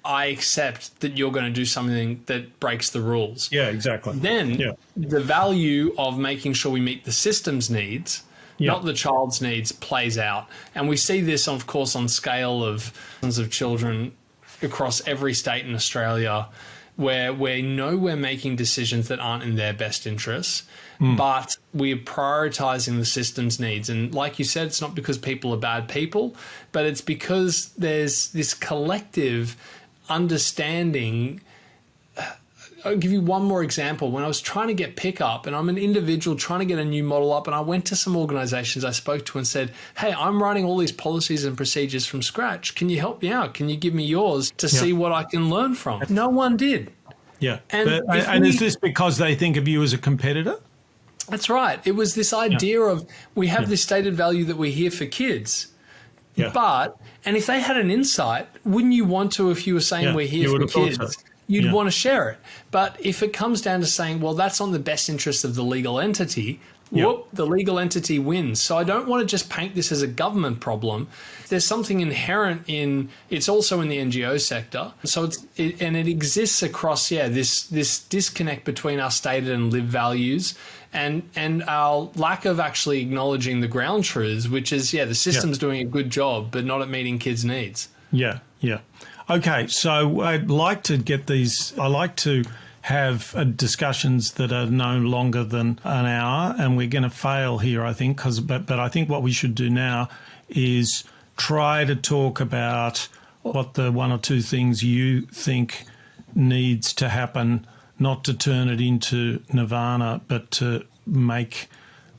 I accept that you're going to do something that breaks the rules? Yeah, exactly. Then the value of making sure we meet the system's needs, not the child's needs, plays out. And we see this, of course, on scale of thousands of children across every state in Australia, where we know we're making decisions that aren't in their best interests, but we're prioritizing the system's needs. And like you said, it's not because people are bad people, but it's because there's this collective understanding. I'll give you one more example. When I was trying to get pickup, and I'm an individual trying to get a new model up, and I went to some organizations I spoke to and said, hey, I'm writing all these policies and procedures from scratch. Can you help me out? Can you give me yours to see what I can learn from? No one did. Yeah. And is this because they think of you as a competitor? That's right. It was this idea of we have this stated value that we're here for kids. Yeah. And if they had an insight, wouldn't you want to, if you were saying we're here for kids, you'd want to share it. But if it comes down to saying, well, that's on the best interest of the legal entity, the legal entity wins. So I don't want to just paint this as a government problem. There's something inherent in, it's also in the NGO sector. So it exists across, this disconnect between our stated and lived values and our lack of actually acknowledging the ground truths, which is, the system's doing a good job, but not at meeting kids' needs. Yeah. Okay, so I'd like to get these, I like to have discussions that are no longer than an hour, and we're going to fail here, I think, but I think what we should do now is try to talk about what the one or two things you think needs to happen, not to turn it into nirvana, but to make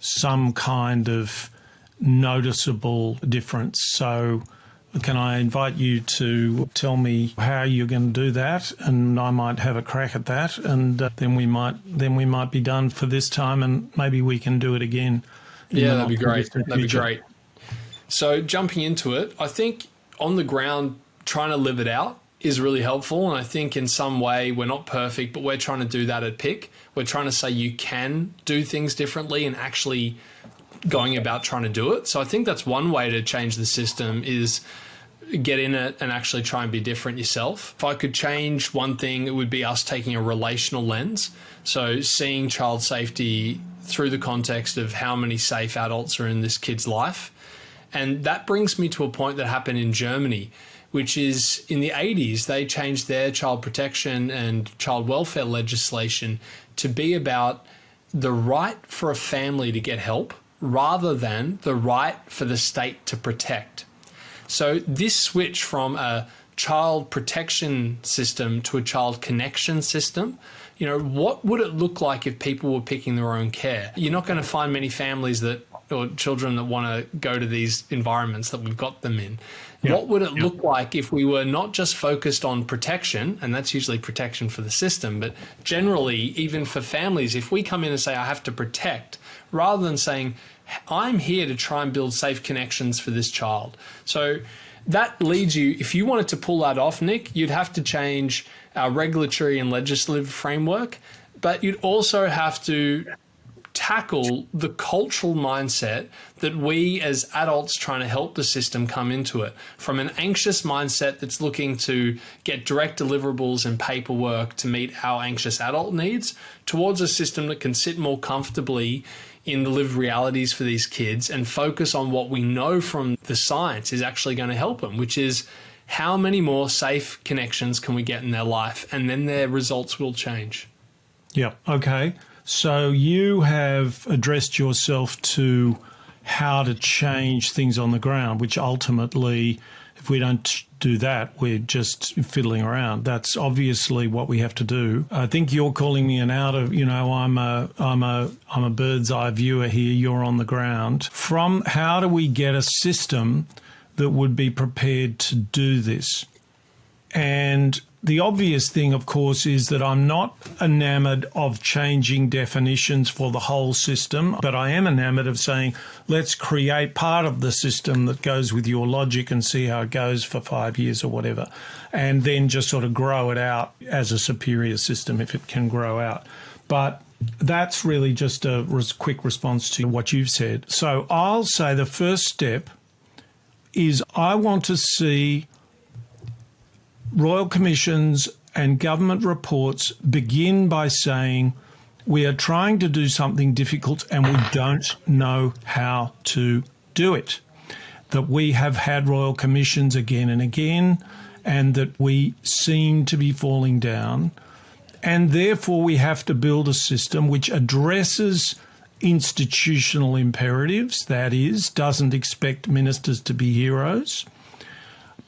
some kind of noticeable difference. So can I invite you to tell me how you're going to do that, and I might have a crack at that, and then we might be done for this time, and maybe we can do it again. That'd be great. That'd be great. So jumping into it, I think on the ground, trying to live it out is really helpful. And I think in some way we're not perfect, but we're trying to do that at PIC. We're trying to say you can do things differently and actually going about trying to do it. So I think that's one way to change the system, is get in it and actually try and be different yourself. If I could change one thing, it would be us taking a relational lens. So seeing child safety through the context of how many safe adults are in this kid's life. And that brings me to a point that happened in Germany, which is in the 80s, they changed their child protection and child welfare legislation to be about the right for a family to get help rather than the right for the state to protect. So this switch from a child protection system to a child connection system, what would it look like if people were picking their own care? You're not going to find many families or children that want to go to these environments that we've got them in. What would it look like if we were not just focused on protection, and that's usually protection for the system, but generally, even for families, if we come in and say, I have to protect, rather than saying, I'm here to try and build safe connections for this child. So that leads you, if you wanted to pull that off, Nick, you'd have to change our regulatory and legislative framework, but you'd also have to tackle the cultural mindset that we as adults trying to help the system come into it, from an anxious mindset that's looking to get direct deliverables and paperwork to meet our anxious adult needs, towards a system that can sit more comfortably in the lived realities for these kids and focus on what we know from the science is actually going to help them, which is how many more safe connections can we get in their life, and then their results will change. Yeah, okay. So you have addressed yourself to how to change things on the ground, which ultimately, if we don't do that, we're just fiddling around. That's obviously what we have to do. I think you're calling me an I'm a bird's eye viewer here. You're on the ground. From how do we get a system that would be prepared to do this? And the obvious thing, of course, is that I'm not enamoured of changing definitions for the whole system, but I am enamoured of saying, let's create part of the system that goes with your logic and see how it goes for 5 years or whatever, and then just sort of grow it out as a superior system if it can grow out. But that's really just a quick response to what you've said. So I'll say the first step is I want to see royal commissions and government reports begin by saying we are trying to do something difficult and we don't know how to do it. That we have had royal commissions again and again, and that we seem to be falling down. And therefore we have to build a system which addresses institutional imperatives, that is, doesn't expect ministers to be heroes,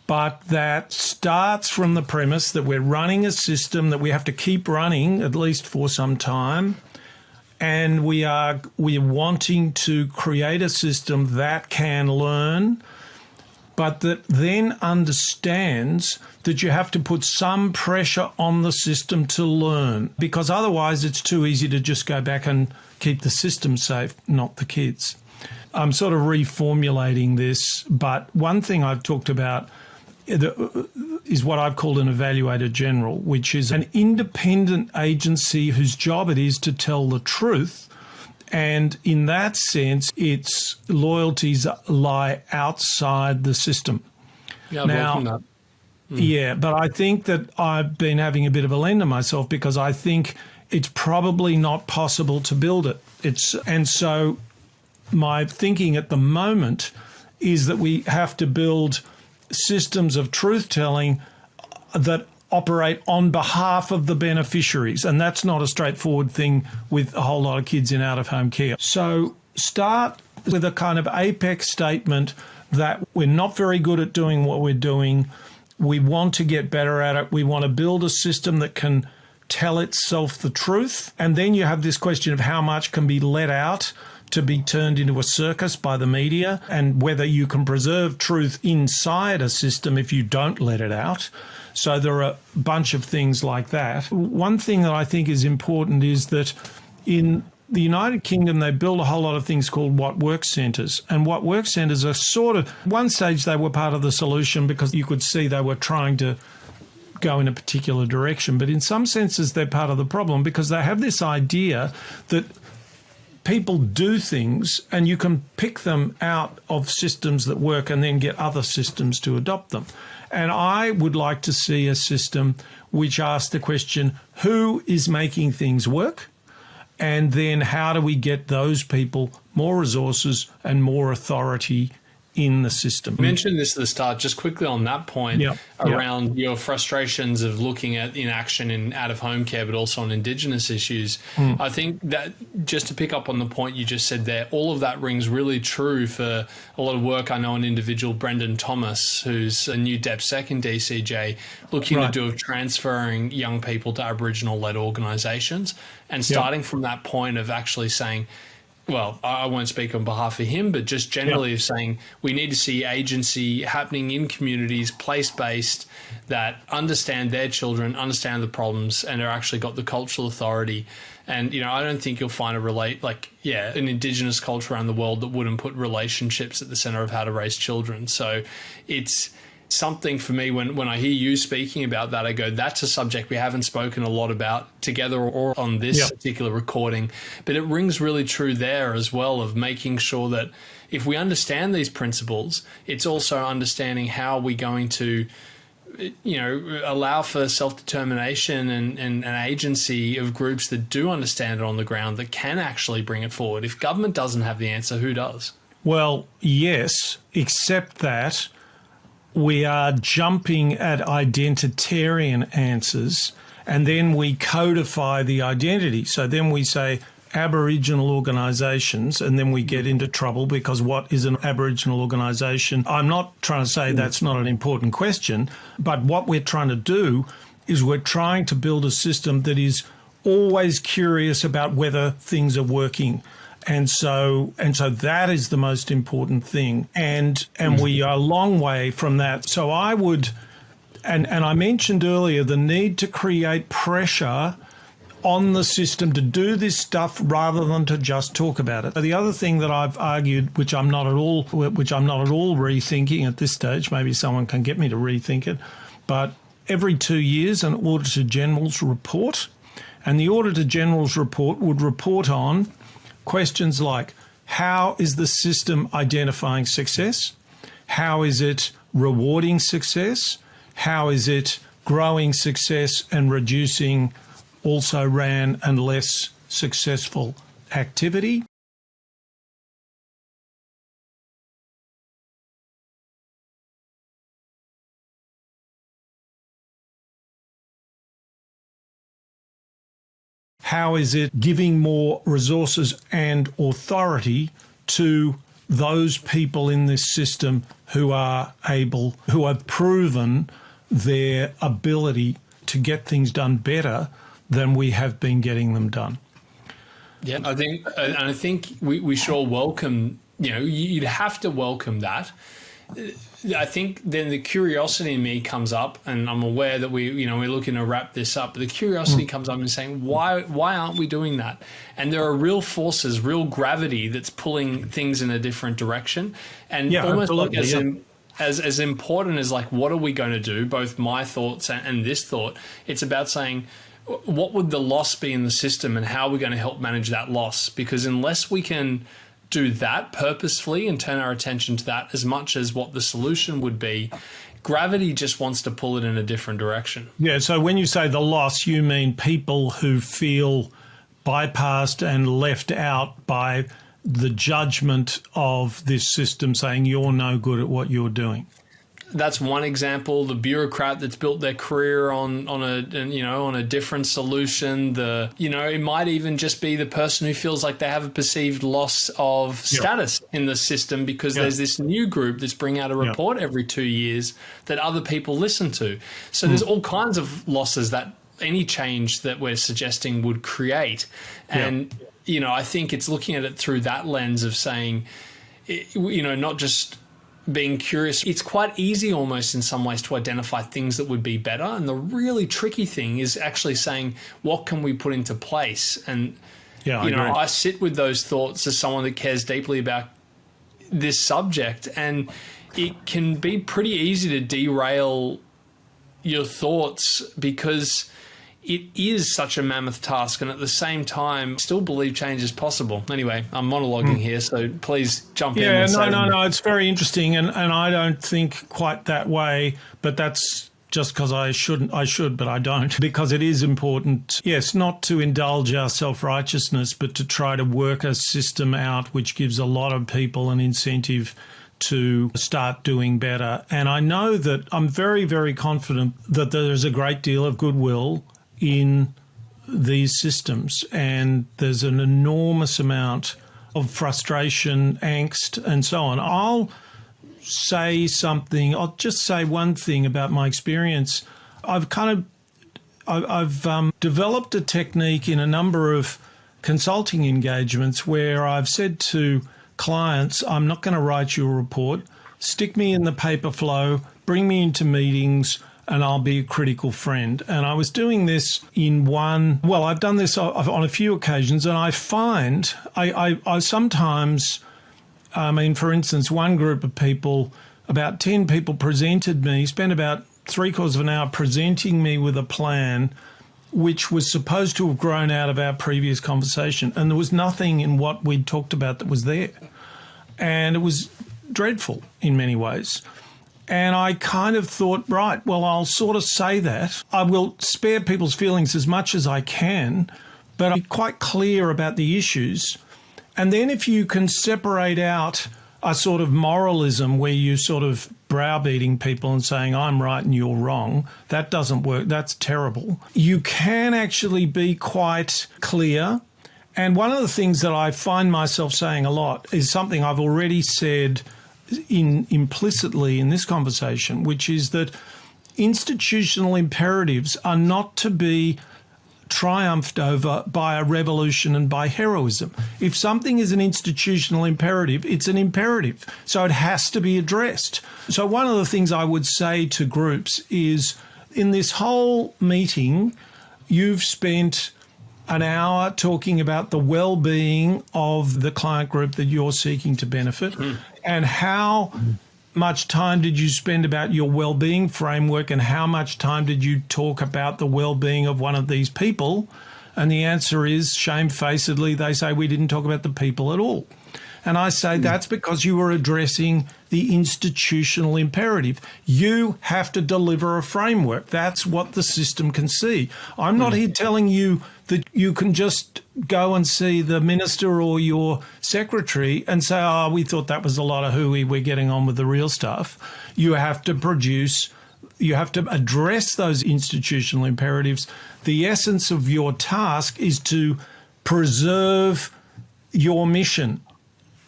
but that starts from the premise that we're running a system that we have to keep running at least for some time, and we're wanting to create a system that can learn, but that then understands that you have to put some pressure on the system to learn, because otherwise it's too easy to just go back and keep the system safe, not the kids. I'm sort of reformulating this, but one thing I've talked about is what I've called an evaluator general, which is an independent agency whose job it is to tell the truth. And in that sense, its loyalties lie outside the system. Yeah, I've welcomed that. Yeah, but I think that I've been having a bit of a lend to myself because I think it's probably not possible to build it. And so my thinking at the moment is that we have to build systems of truth-telling that operate on behalf of the beneficiaries. And that's not a straightforward thing with a whole lot of kids in out-of-home care. So start with a kind of apex statement that we're not very good at doing what we're doing. We want to get better at it. We want to build a system that can tell itself the truth. And then you have this question of how much can be let out to be turned into a circus by the media, and whether you can preserve truth inside a system if you don't let it out. So there are a bunch of things like that. One thing that I think is important is that in the United Kingdom, they build a whole lot of things called what work centres. And what work centres are sort of, one stage they were part of the solution because you could see they were trying to go in a particular direction. But in some senses, they're part of the problem because they have this idea that people do things and you can pick them out of systems that work and then get other systems to adopt them. And I would like to see a system which asks the question, who is making things work? And then how do we get those people more resources and more authority in the system? You mentioned this at the start, just quickly on that point around your frustrations of looking at inaction in out-of-home care, but also on Indigenous issues. I think that just to pick up on the point you just said there, all of that rings really true for a lot of work. I know an individual, Brendan Thomas, who's a new DepSec in DCJ, looking to do of transferring young people to Aboriginal-led organisations and starting from that point of actually saying, well, I won't speak on behalf of him, but just generally of saying we need to see agency happening in communities, place-based, that understand their children, understand the problems, and are actually got the cultural authority. And, you know, I don't think you'll find an Indigenous culture around the world that wouldn't put relationships at the centre of how to raise children. So it's something for me when I hear you speaking about that, I go, that's a subject we haven't spoken a lot about together or on this particular recording, but it rings really true there as well, of making sure that if we understand these principles, it's also understanding how we're going to, you know, allow for self-determination and an agency of groups that do understand it on the ground, that can actually bring it forward. If government doesn't have the answer, who does? Well, yes, except that we are jumping at identitarian answers and then we codify the identity. So then we say Aboriginal organisations and then we get into trouble because what is an Aboriginal organisation? I'm not trying to say that's not an important question, but what we're trying to do is we're trying to build a system that is always curious about whether things are working. And so that is the most important thing. And we are a long way from that. So I would And I mentioned earlier the need to create pressure on the system to do this stuff rather than to just talk about it. The other thing that I've argued, which I'm not at all rethinking at this stage, maybe someone can get me to rethink it, but every 2 years an Auditor General's report, and the Auditor General's report would report on questions like, how is the system identifying success? How is it rewarding success? How is it growing success and reducing also ran and less successful activity? How is it giving more resources and authority to those people in this system who have proven their ability to get things done better than we have been getting them done? Yeah, I think we should all welcome, you'd have to welcome that. I think then the curiosity in me comes up, and I'm aware that we're looking to wrap this up, but the curiosity comes up and saying, why aren't we doing that? And there are real forces, real gravity that's pulling things in a different direction. And almost like as important as like, what are we going to do? Both my thoughts and this thought, it's about saying, what would the loss be in the system and how are we going to help manage that loss? Because unless we can do that purposefully and turn our attention to that as much as what the solution would be, gravity just wants to pull it in a different direction. Yeah, so when you say the loss, you mean people who feel bypassed and left out by the judgment of this system saying you're no good at what you're doing. That's one example. The bureaucrat that's built their career on a different solution. It might even just be the person who feels like they have a perceived loss of status in the system because there's this new group that's bringing out a report every 2 years that other people listen to. So there's all kinds of losses that any change that we're suggesting would create. And, I think it's looking at it through that lens of saying, not just being curious. It's quite easy almost in some ways to identify things that would be better. And the really tricky thing is actually saying, what can we put into place? And, I sit with those thoughts as someone that cares deeply about this subject. And it can be pretty easy to derail your thoughts because it is such a mammoth task, and at the same time, still believe change is possible. Anyway, I'm monologuing here, so please jump in. Yeah, no, it's very interesting, and I don't think quite that way, but that's just because I should, but I don't, because it is important, yes, not to indulge our self-righteousness, but to try to work a system out which gives a lot of people an incentive to start doing better. And I know that I'm very, very confident that there's a great deal of goodwill in these systems, and there's an enormous amount of frustration, angst, and so on. I'll just say one thing about my experience. I've developed a technique in a number of consulting engagements where I've said to clients, I'm not going to write you a report, stick me in the paper flow, bring me into meetings, and I'll be a critical friend. And I was doing this I've done this on a few occasions, and I find I sometimes, for instance, one group of people, about 10 people spent about 3/4 of an hour presenting me with a plan which was supposed to have grown out of our previous conversation. And there was nothing in what we'd talked about that was there. And it was dreadful in many ways. And I kind of thought, right, well, I'll sort of say that. I will spare people's feelings as much as I can, but I'll be quite clear about the issues. And then if you can separate out a sort of moralism where you sort of browbeating people and saying, I'm right and you're wrong, that doesn't work. That's terrible. You can actually be quite clear. And one of the things that I find myself saying a lot is something I've already said implicitly in this conversation, which is that institutional imperatives are not to be triumphed over by a revolution and by heroism. If something is an institutional imperative, it's an imperative. So it has to be addressed. So one of the things I would say to groups is, in this whole meeting, you've spent an hour talking about the well-being of the client group that you're seeking to benefit, and how much time did you spend about your well-being framework, and how much time did you talk about the well-being of one of these people? And the answer is, shamefacedly, they say we didn't talk about the people at all. And I say that's because you were addressing the institutional imperative. You have to deliver a framework. That's what the system can see. I'm not here telling you that you can just go and see the minister or your secretary and say, oh, we thought that was a lot of hooey, we're getting on with the real stuff. You have to produce, you have to address those institutional imperatives. The essence of your task is to preserve your mission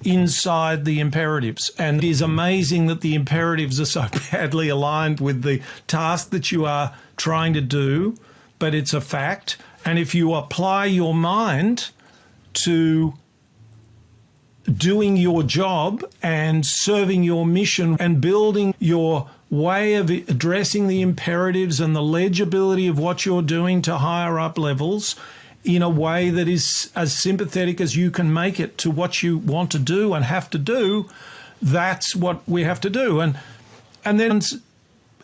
inside the imperatives. And it is amazing that the imperatives are so badly aligned with the task that you are trying to do, but it's a fact. And if you apply your mind to doing your job and serving your mission and building your way of addressing the imperatives and the legibility of what you're doing to higher up levels in a way that is as sympathetic as you can make it to what you want to do and have to do, that's what we have to do. And then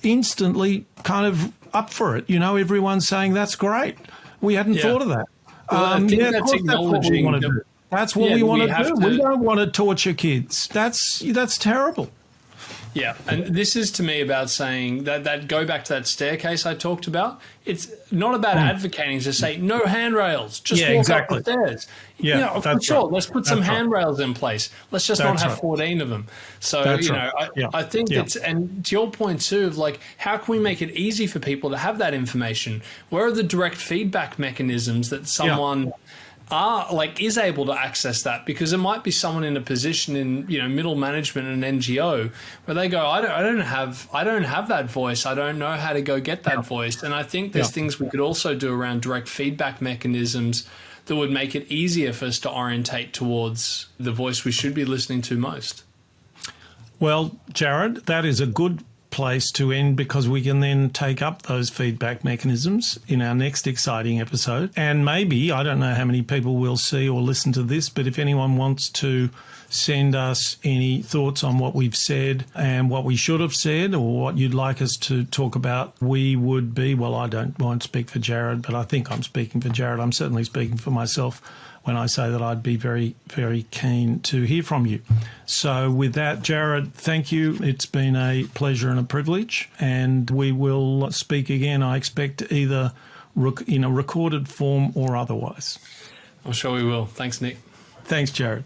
instantly kind of up for it. You know, everyone's saying, that's great. We hadn't thought of that. Well, I think that's acknowledging that's what we want to do. We don't want to torture kids. That's terrible. Yeah, and this is to me about saying that go back to that staircase I talked about. It's not about advocating to say no handrails, just walk up the stairs. Yeah, for sure. Right. Let's put some handrails in place. Let's just not have 14 of them. So, I think that's, and to your point too, of like, how can we make it easy for people to have that information? Where are the direct feedback mechanisms that someone is able to access that? Because it might be someone in a position in middle management in an NGO where they go, I don't have that voice. I don't know how to go get that voice. And I think there's things we could also do around direct feedback mechanisms that would make it easier for us to orientate towards the voice we should be listening to most. Well, Jarrod, that is a good place to end, because we can then take up those feedback mechanisms in our next exciting episode. And maybe, I don't know how many people will see or listen to this, but if anyone wants to send us any thoughts on what we've said and what we should have said, or what you'd like us to talk about, we would be, well, I won't speak for Jarrod, but I think I'm speaking for Jarrod. I'm certainly speaking for myself when I say that I'd be very, very keen to hear from you. So with that, Jarrod, thank you. It's been a pleasure and a privilege, and we will speak again, I expect, either in a recorded form or otherwise. I'm sure we will. Thanks, Nick. Thanks, Jarrod.